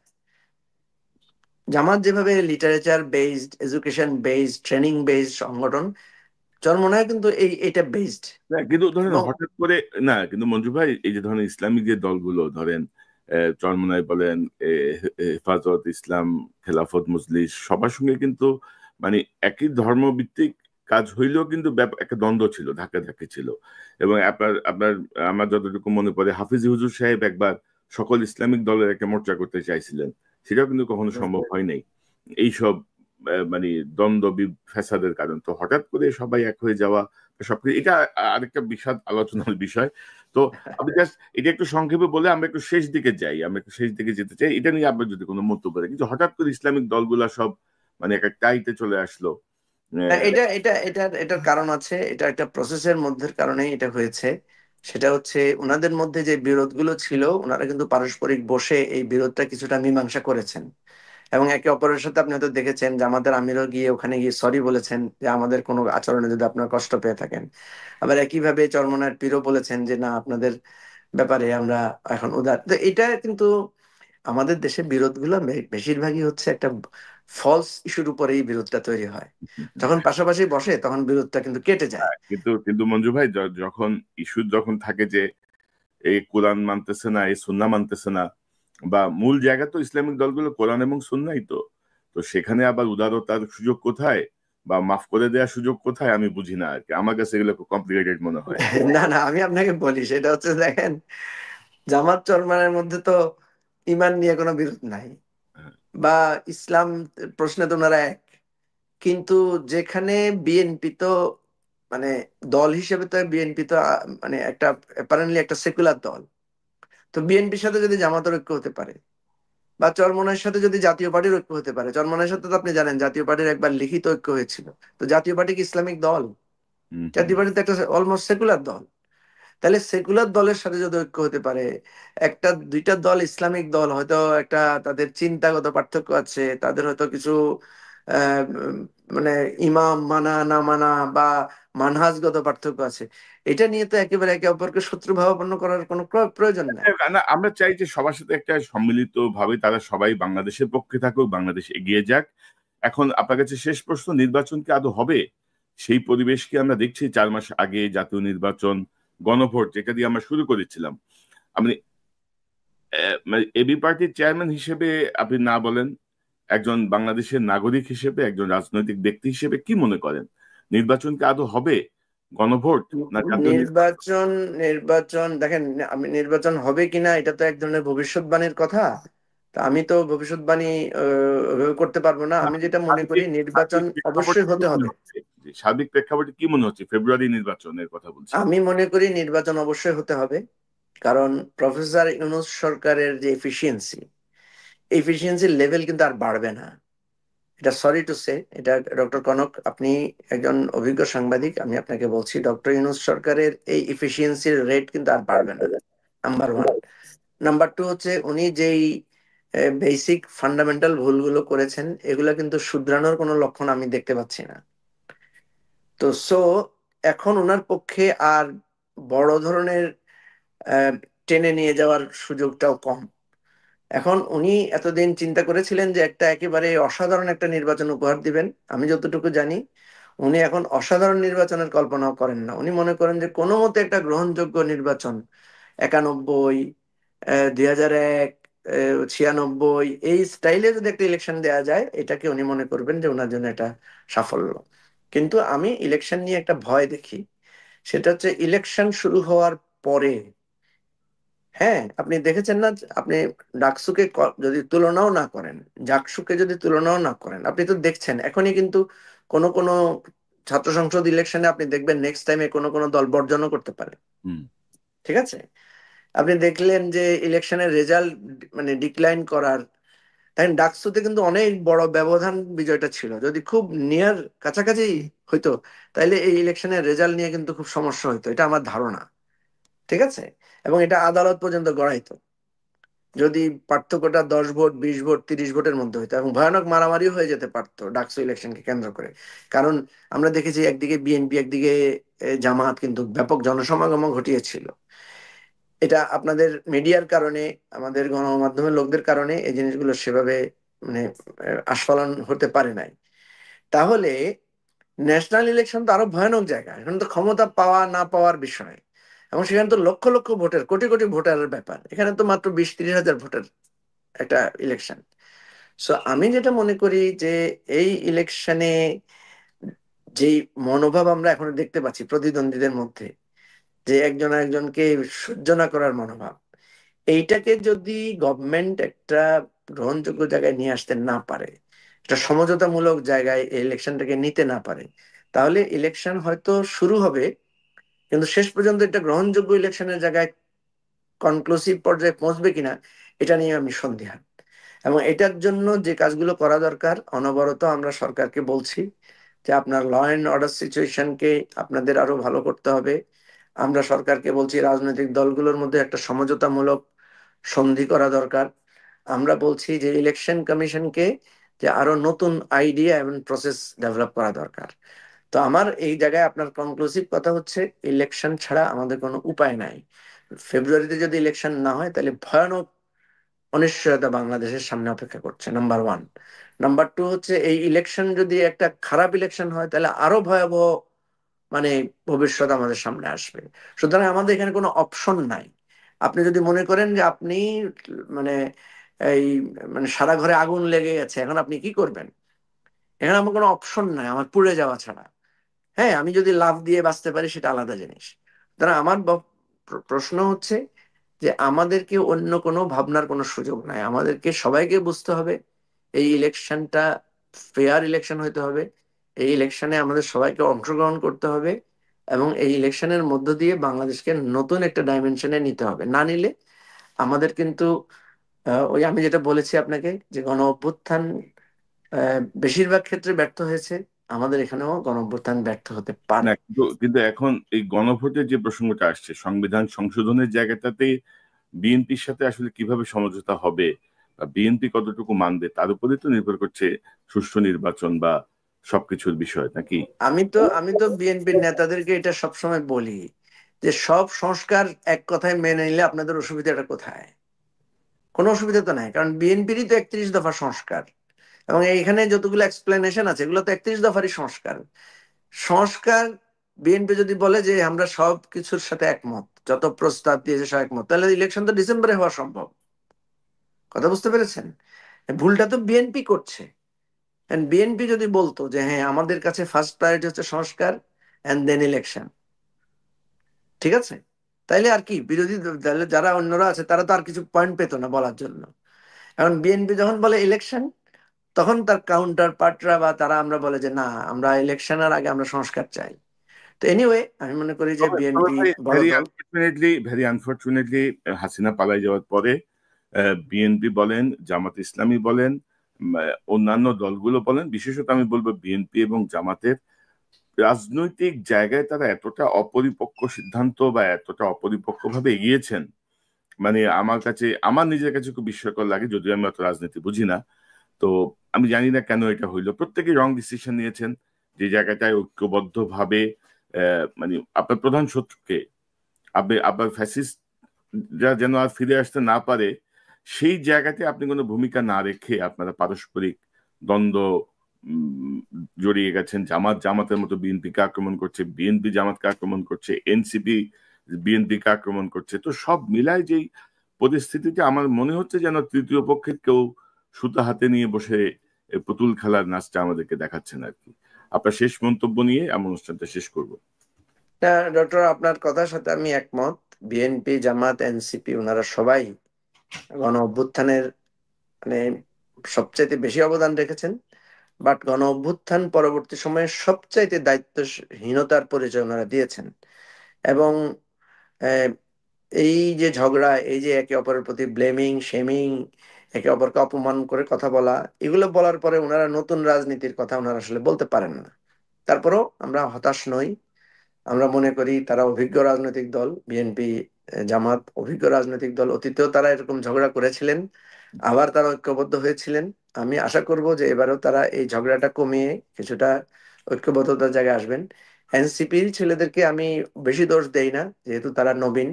জামাত যেভাবে literature based, education based, training based সংগঠন, চরমোনাই কিন্তু এটা বেসড। না কিন্তু ধরেন এবং হঠাৎ করে, না কিন্তু মঞ্জু ভাই, এই যে ধরেন ইসলামিক যে দলগুলো ধরেন চরমোনাই বলেন, হেফাজত ইসলাম, খেলাফত মজলিস, সবার সঙ্গে কিন্তু মানে একই ধর্মভিত্তিক কাজ হইলেও কিন্তু একটা দ্বন্দ্ব ছিল, ধাক্কাধাক্কি ছিল। এবং আপনার আপনার আমার যতটুকু মনে পড়ে, হাফিজ হুজুর সাহেব একবার সকল ইসলামিক দলের একটা মোর্চা করতে চাইছিলেন, সেটাও কিন্তু কখনো সম্ভব হয় নাই এইসব মানে দ্বন্দ্ব ফ্যাসাদের কারণ। তো হঠাৎ করে সবাই এক হয়ে যাওয়া, সবকিছু এটা আরেকটা বিশাল আলোচনার বিষয়। তো আমি জাস্ট এটা একটু সংক্ষেপে বলে আমরা একটু শেষ দিকে যাই, আমরা একটু শেষ দিকে যেতে চাই, এটা নিয়ে আপনার যদি কোনো মন্তব্য রাখেন। কিন্তু হঠাৎ করে ইসলামিক দলগুলা সব মানে একটা টাইতে চলে আসলো। আহ, এটার কারণ আছে, এটা একটা প্রসেসের মধ্যে কারণে এটা হয়েছে। সেটা হচ্ছে ওনাদের মধ্যে যে বিরোধগুলো ছিল, ওনারা কিন্তু পারস্পরিক বসে এই বিরোধটা কিছুটা মীমাংসা করেছেন। এবং একে অপরের সাথে আপনি হয়তো দেখেছেন যে আমাদের আমিরও গিয়ে ওখানে গিয়ে সরি বলেছেন যে আমাদের কোনো আচরণে যদি আপনার কষ্ট পেয়ে থাকেন। আবার একইভাবে চরমনার পীরও বলেছেন যে না, আপনাদের ব্যাপারে আমরা এখন উদার। তো এটা কিন্তু আমাদের দেশে বিরোধগুলো বেশিরভাগই হচ্ছে একটা ফলস ইস্যুর উপরে এই বিরোধটা তৈরি হয়। যখন পাশাপাশি বসে তখন বিরোধটা কিন্তু কেটে যায়। কিন্তু কিন্তু মঞ্জু ভাই, যখন ইস্যু যখন থাকে যে এই কোরআন মানতেছে না, এই সুন্নাহ মানতেছে না, বা মূল জায়গা তো ইসলামিক দলগুলো কোরআন এবং সুন্নাহই তো। তো সেখানে আবার উদারতার সুযোগ কোথায় বা মাফ করে দেওয়ার সুযোগ কোথায়, আমি বুঝি না আর কি। আমার কাছে এগুলো খুব কমপ্লিকেটেড মনে হয়। না না, আমি আপনাকে বলি, সেটা হচ্ছে দেখেন, জামাত চরমানের মধ্যে তো ইমান নিয়ে কোনো বিরোধ নাই, হ্যাঁ। বা ইসলাম প্রশ্নে তো ওনারা এক। কিন্তু যেখানে বিএনপি তো মানে দল হিসেবে তো বিএনপি তো মানে একটা অ্যাপারেন্টলি একটা সেকুলার দল। তো বিএনপির সাথে যদি জামাতের ঐক্য হতে পারে, বা চরমনাইয়ের সাথে যদি জাতীয় পার্টির ঐক্য হতে পারে, চরমনাইয়ের সাথে তো আপনি জানেন জাতীয় পার্টির একবার লিখিত ঐক্য হয়েছিল। তো জাতীয় পার্টি কি ইসলামিক দল? হুম, হুম। জাতীয় পার্টি তো একটা অলমোস্ট সেকুলার দল। তাহলে সেকুলার দলের সাথে যদি ঐক্য হতে পারে, একটা দুইটা দল ইসলামিক দল হয়তো একটা তাদের চিন্তাগত পার্থক্য আছে, তাদের হয়তো কিছু উম, মানে ইমাম মানা না মানা বা মানহাজগত পার্থক্য আছে, এটা নিয়ে তো একেবারে একে অপরকে শত্রু ভাবাপন্ন করার কোনো প্রয়োজন নাই। না, আমরা চাই যে সবার সাথে একটা সম্মিলিত ভাবে তারা সবাই বাংলাদেশের পক্ষে থাকুক, বাংলাদেশ এগিয়ে যাক। এখন আপনার কাছে শেষ প্রশ্ন, নির্বাচন কি আদৌ হবে? সেই পরিবেশ কি আমরা দেখছি? 4 মাস আগে জাতীয় নির্বাচন, গণভোট যেটা দিয়ে আমরা শুরু করেছিলাম। আপনি মানে এবি পার্টির চেয়ারম্যান হিসেবে আপনি না বলেন, একজন বাংলাদেশের নাগরিক হিসেবে, একজন রাজনৈতিক ব্যক্তি হিসেবে কি মনে করেন? নির্বাচন কি আদৌ হবে? গণভোট না জাতীয় নির্বাচন? নির্বাচন নির্বাচন দেখেন, আমি নির্বাচন হবে কিনা এটা তো এক ধরনের ভবিষ্যৎবাণীর কথা। তা আমি তো ভবিষ্যৎবাণী ওইভাবে করতে পারবো না। আমি যেটা মনে করি সার্বিক নির্বাচন সার্বিক প্রেক্ষাপটে অবশ্যই কি হতে মনে হবে। হচ্ছে? যে সার্বিক প্রেক্ষাপটে কি মনে হচ্ছে? ফেব্রুয়ারি নির্বাচনের কথা বলছি। আমি মনে করি নির্বাচন অবশ্যই হতে হবে। কারণ প্রফেসর ইউনূস সরকারের যে এফিসিয়েন্সির লেভেল কিন্তু আর বাড়বে না। এটা সরি টু সে, এটা ডক্টর কনক, আপনি একজন অভিজ্ঞ সাংবাদিক, আমি আপনাকে বলছি ডক্টর ইউনূস সরকারের এই এফিসিয়েন্সির রেট কিন্তু আর বাড়বে না। Number one. নাম্বার টু হচ্ছে উনি যেই বেসিক ফান্ডামেন্টাল ভুলগুলো করেছেন, এগুলো কিন্তু শুধরানোর কোনো লক্ষণ আমি দেখতে পাচ্ছি না। তো এখন ওনার পক্ষে আর বড় ধরনের আহ, টেনে নিয়ে যাওয়ার সুযোগটাও কম। এখন উনি এতদিন চিন্তা করেছিলেন যে একটা একেবারে অসাধারণ একটা নির্বাচন উপহার দিবেন। আমি যতটুকু জানি উনি এখন অসাধারণ নির্বাচনের কল্পনাও করেন না। উনি মনে করেন যে কোনো মতে একটা গ্রহণযোগ্য নির্বাচন, 91, 2001, 96, এই স্টাইলে যদি একটা ইলেকশন দেওয়া যায়, এটাকে উনি মনে করবেন যে ওনার জন্য এটা সাফল্য। কিন্তু আমি ইলেকশন নিয়ে একটা ভয় দেখি। সেটা হচ্ছে ইলেকশন শুরু হওয়ার পরে, হ্যাঁ আপনি দেখেছেন না, আপনি ডাকসুকে যদি তুলনাও না করেন, জাকসুকে যদি তুলনাও না করেন, আপনি তো দেখছেন এখনই কিন্তু কোন কোন ছাত্র সংসদ ইলেকশনে আপনি দেখবেন নেক্সট টাইমে কোন কোন দল বর্জনও করতে পারে। হুম। ঠিক আছে? আপনি দেখলেন যে ইলেকশনের রেজাল্ট মানে ডিক্লাইন করার, দেখেন ডাকসুতে কিন্তু অনেক বড় ব্যবধান বিজয়টা ছিল। যদি খুব নিয়ার কাছাকাছি হইতো, তাইলে এই ইলেকশনের রেজাল্ট নিয়ে কিন্তু খুব সমস্যা হইতো, এটা আমার ধারণা। ঠিক আছে? এবং এটা আদালত পর্যন্ত গড়াইতো যদি পার্থক্যটা 10 ভোট, 20 ভোট, 30 ভোটের মধ্যে হইতো, এবং ভয়ানক মারামারিও হয়ে যেতে পারতো ডাকসু ইলেকশনকে কেন্দ্র করে। কারণ আমরা দেখেছি একদিকে বিএনপি, একদিকে জামাত কিন্তু ব্যাপক জনসমাগম ঘটিয়েছিল। এটা আপনাদের মিডিয়ার কারণে, আমাদের গণমাধ্যমের লোকদের কারণে এই জিনিসগুলো সেভাবে মানে আস্ফালন হতে পারে নাই। তাহলে ন্যাশনাল ইলেকশন তো আরো ভয়ানক জায়গা, এখানে তো ক্ষমতা পাওয়া না পাওয়ার বিষয়, এবং সেখানে তো লক্ষ লক্ষ ভোটার, কোটি কোটি ভোটারের ব্যাপার। এখানে তো মাত্র 20-30 হাজার ভোটার একটা ইলেকশন। সো আমি যেটা মনে করি যে এই ইলেকশনে যেই মনোভাব আমরা এখন দেখতে পাচ্ছি প্রতিদ্বন্দ্বীদের মধ্যে, যে একজন আরেকজনকে সহ্য না করার মনোভাব, এইটাকে যদি গভর্নমেন্ট একটা গ্রহণযোগ্য জায়গায় নিয়ে আসতে না পারে, একটা সমঝোতামূলক জায়গায় এই ইলেকশনটাকে নিতে না পারে, তাহলে ইলেকশন হয়তো শুরু হবে, কিন্তু শেষ পর্যন্ত একটা গ্রহণযোগ্য ইলেকশনের জায়গায় কনক্লুসিভ পর্যায়ে পৌঁছবে কিনা এটা নিয়ে আমি সন্দিহান। এবং এটার জন্য যে কাজগুলো করা দরকার, অনবরত আমরা সরকারকে বলছি যে আপনার ল অ্যান্ড অর্ডার সিচুয়েশনকে আপনাদের আরো ভালো করতে হবে। আমরা সরকারকে বলছি রাজনৈতিক দলগুলোর মধ্যে একটা সমঝোতামূলক সন্ধি করা দরকার। আমরা বলছি যে ইলেকশন কমিশনকে যে আরো নতুন আইডিয়া এবং প্রসেস ডেভেলপ করা দরকার। তো আমার এই জায়গায় আপনার কনক্লুসিভ কথা হচ্ছে, ইলেকশন ছাড়া আমাদের কোনো উপায় নাই। ফেব্রুয়ারিতে যদি ইলেকশন না হয় তাহলে ভয়ানক অনিশ্চয়তা বাংলাদেশের সামনে অপেক্ষা করছে, নাম্বার ওয়ান। নাম্বার টু হচ্ছে, এই ইলেকশন যদি একটা খারাপ ইলেকশন হয় তাহলে আরো ভয়াবহ মানে ভবিষ্যৎ আমাদের সামনে আসবে। সুতরাং আমাদের এখানে কোনো অপশন নাই। আপনি যদি মনে করেন যে আপনি মানে এই সারা ঘরে আগুন লেগে গেছে, এখন আপনি কি করবেন? এখানে আমার কোনো অপশন নাই আমার পুড়ে যাওয়া ছাড়া। হ্যাঁ, আমি যদি লাভ দিয়ে বাঁচতে পারি সেটা আলাদা জিনিস। সুতরাং আমার প্রশ্ন হচ্ছে যে আমাদেরকে অন্য কোনো ভাবনার কোনো সুযোগ নাই, আমাদেরকে সবাইকে বুঝতে হবে এই ইলেকশনটা ফেয়ার ইলেকশন হইতে হবে। এই ইলেকশনে আমাদের সবাইকে অংশগ্রহণ করতে হবে, এবং এই ইলেকশনের মধ্য দিয়ে বাংলাদেশকে নতুন একটা ডাইমেনশনে নিতে হবে। না নিলে আমাদের কিন্তু ওই আমি যেটা বলেছি আপনাকে, যে গণ অভ্যুত্থান বেশিরভাগ ক্ষেত্রে ব্যর্থ হয়েছে, আমাদের এখানেও গণ অভ্যুত্থান ব্যর্থ হতে না, পারে। কিন্তু কিন্তু এখন এই গণভোটের যে প্রসঙ্গটা আসছে, সংবিধান সংশোধনের জায়গাটাতে বিএনপির সাথে আসলে কিভাবে সমঝোতা হবে বা বিএনপি কতটুকু মানবে তার উপরে তো নির্ভর করছে সুষ্ঠু নির্বাচন বা সবকিছুর বিষয়, নাকি? আমি তো বিএনপির নেতাদেরকে এটা সবসময় বলি যে সব সংস্কার এক কথায় মেনে নিলে আপনাদের অসুবিধাটা কোথায়? কোনো অসুবিধা তো নাই, কারণ বিএনপিরই তো 31 দফা সংস্কার, এবং এইখানে যতগুলো এক্সপ্লেনেশন আছে এগুলো তো 31 দফারই সংস্কার। সংস্কার বিএনপি যদি বলে যে আমরা সব কিছুর সাথে একমত, যত প্রস্তাব দিয়েছে সব একমত, তাহলে ইলেকশন তো ডিসেম্বরে হওয়া সম্ভব। কথা বুঝতে পেরেছেন? ভুলটা তো বিএনপি করছে। বিএনপি যদি বলতো যে হ্যাঁ আমাদের কাছে ফার্স্ট প্রায়োরিটি হচ্ছে সংস্কার এন্ড দেন ইলেকশন, ঠিক আছে, তাইলে আর কি বিরোধী দলে যারা অন্যরা আছে তারা তো আর কিছু পয়েন্ট পেতো না বলার জন্য। এখন বিএনপি যখন বলে ইলেকশন, তখন তার কাউন্টার পার্টরা বা তারা আমরা বলে যে না, আমরা ইলেকশনের আগে আমরা সংস্কার চাই। তো এনিওয়ে আমি মনে করি যে তবে তবে বিএনপি ভাই, বড় দল। ভেরি আনফরচুনেটলি হাসিনা পালাই যাওয়ার পরে বিএনপি বলেন, জামাত ইসলামী বলেন, অন্যান্য দলগুলো বলেন, বিশেষত আমি বলবো বিএনপি এবং জামাতের রাজনৈতিক জায়গায় তারা এতটা অপরিপক্ক সিদ্ধান্ত বা এতটা অপরিপক্কভাবে এগিয়েছেন, মানে আমার কাছে, আমার নিজের কাছে খুব বিস্ময়কর লাগে, যদিও আমি অত রাজনীতি বুঝি না। তো আমি জানি না কেন এটা হইলো, প্রত্যেকেই রং ডিসিশন নিয়েছেন। যে জায়গাটায় ঐক্যবদ্ধ ভাবে মানে আপনার প্রধান শত্রুকে, আপনার ফ্যাসিস্টরা যেন আর ফিরে আসতে না পারে, সেই জায়গাতে আপনি কোনো ভূমিকা না রেখে আপনারা পারস্পরিক দ্বন্দ্ব জড়িয়ে গেছেন। জামাতের মতো বিএনপিকে আক্রমণ করছে, বিএনপি জামাতকে আক্রমণ করছে, এনসিপি বিএনপিকে আক্রমণ করছে। তো সব মিলায় যেই পরিস্থিতিতে আমার মনে হচ্ছে যেন তৃতীয় পক্ষের কেউ সুতা হাতে নিয়ে বসে পুতুল খেলার নাচটা আমাদেরকে দেখাচ্ছেন আর কি। আপনার শেষ মন্তব্য নিয়ে আমি অনুষ্ঠানটা শেষ করব। ডক্টর, আপনার কথার সাথে আমি একমত। বিএনপি, জামাত, এনসিপি ওনারা সবাই গণ অভ্যুত্থানের মানে সবচাইতে বেশি অবদান রেখেছেন। বাট গণ অভ্যুত্থান পরবর্তী সময়ে সবচাইতে দায়িত্বহীনতার পরিচয় ওনারা দিয়েছেন। এবং আহ, এই যে ঝগড়া, এই যে একে অপরের প্রতি ব্লেমিং শেমিং, একে অপরকে অপমান করে কথা বলা, এগুলো বলার পরে ওনারা নতুন রাজনীতির কথা ওনারা আসলে বলতে পারেন না। তারপরেও আমরা হতাশ নই। আমরা মনে করি তারা অভিজ্ঞ রাজনৈতিক দল, বিএনপি জামাত অভিজ্ঞ রাজনৈতিক দল, অতীতেও তারা এরকম ঝগড়া করেছিলেন, আবার তারা ঐক্যবদ্ধ হয়েছিলেন। আমি আশা করব যে এবারেও তারা এই ঝগড়াটা কমিয়ে কিছুটা ঐক্যবদ্ধতার জায়গায় আসবেন। এনসিপির ছেলেদেরকে আমি বেশি দোষ দেই না, যেহেতু তারা নবীন,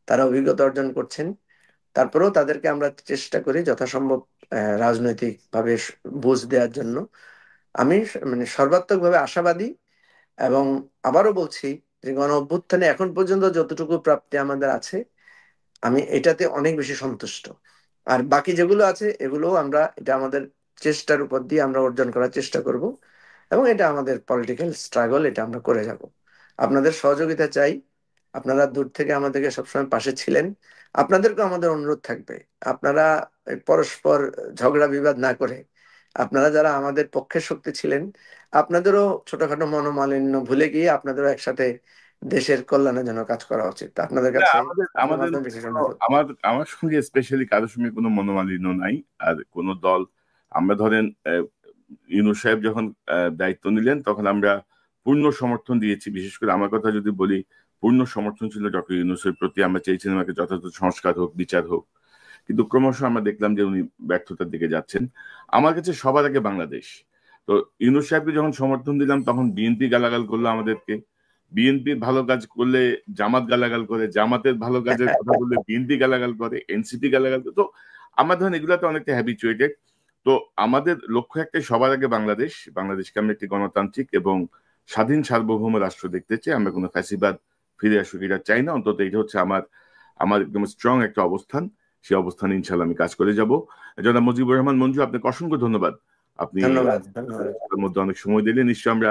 তারা অভিজ্ঞতা অর্জন করছেন। তারপরেও তাদেরকে আমরা চেষ্টা করি যথাসম্ভব রাজনৈতিক ভাবে বুঝ দেওয়ার জন্য। আমি মানে সর্বাত্মকভাবে আশাবাদী, এবং আবারও বলছি যে গণ অভ্যুত্থানে এখন পর্যন্ত যতটুকু প্রাপ্তি আমাদের আছে, আমি এটাতে অনেক বেশি সন্তুষ্ট। আর বাকি যেগুলো আছে এগুলো আমরা, এটা আমাদের চেষ্টার উপর দিয়ে আমরা অর্জন করার চেষ্টা করব, এবং এটা আমাদের পলিটিক্যাল স্ট্রাগল, এটা আমরা করে যাব। আপনাদের সহযোগিতা চাই। আপনারা দূর থেকে আমাদেরকে সবসময় পাশে ছিলেন। আপনাদেরকেও আমাদের অনুরোধ থাকবে, আপনারা এই পরস্পর ঝগড়া বিবাদ না করে, আপনারা যারা আমাদের পক্ষের শক্তি ছিলেন, আপনাদেরও ছোটখাটো মনোমালিন্য ভুলে গিয়ে আপনাদেরও একসাথে দেশের কল্যাণের জন্য কাজ করা উচিত। তা আপনাদের না, কাছে আমাদের আপনার আমাদের মাধ্যমে বিশেষ কোনো অনুরোধ। আমার আমার সঙ্গে স্পেশালি কারোর সঙ্গে কোনো মনোমালিন্য নাই। আর কোনো দল, আমরা ধরেন ইউনূস সাহেব যখন দায়িত্ব নিলেন তখন আমরা পূর্ণ সমর্থন দিয়েছি। বিশেষ করে আমার কথা যদি বলি, পূর্ণ সমর্থন ছিল ডক্টর ইউনূসের প্রতি। আমরা চেয়েছিলাম একটা যথাযথ সংস্কার হোক, বিচার হোক। কিন্তু ক্রমশ আমরা দেখলাম যে উনি ব্যর্থতার দিকে যাচ্ছেন। আমার কাছে সবার আগে বাংলাদেশ। তো ইউনূস সাহেবকে যখন সমর্থন দিলাম তখন বিএনপি গালাগাল করলো আমাদেরকে। বিএনপির ভালো কাজ করলে জামাত গালাগাল করে, জামাতের ভালো কাজের কথা বললে বিএনপি গালাগাল করে, এনসিপি গালাগাল করে। তো আমরা ধরেন এগুলাতে অনেকটা হ্যাবিচুয়েটেড। তো আমাদের লক্ষ্য একটাই, সবার আগে বাংলাদেশ। বাংলাদেশকে আমরা একটি গণতান্ত্রিক এবং স্বাধীন সার্বভৌম রাষ্ট্র দেখতে চাই। আমরা কোনো ফ্যাসিবাদ ফিরে আসুক এটা চাই না। অন্তত এটা হচ্ছে আমার আমার একদম স্ট্রং একটা অবস্থান। সেই অবস্থানে ইনশাল্লাহ আমি কাজ করে যাব। জনাব মুজিবুর রহমান মঞ্জু, আপনাকে অসংখ্য ধন্যবাদ। আপনি ধন্যবাদ, ধন্যবাদ। তার মধ্যে অনেক সময় দিলে। নিশ্চয় আমরা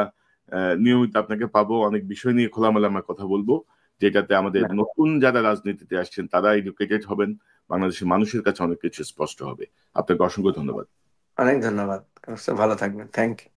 নিয়মিত আপনাকে পাবো, অনেক বিষয় নিয়ে খোলামেলা আমরা কথা বলবো, যেটাতে আমাদের নতুন যারা রাজনীতিতে আসছেন তারা এডুকেটেড হবেন, বাংলাদেশের মানুষের কাছে অনেক কিছু স্পষ্ট হবে। আপনাকে অসংখ্য ধন্যবাদ। অনেক ধন্যবাদ। ভালো থাকবেন। Thank you.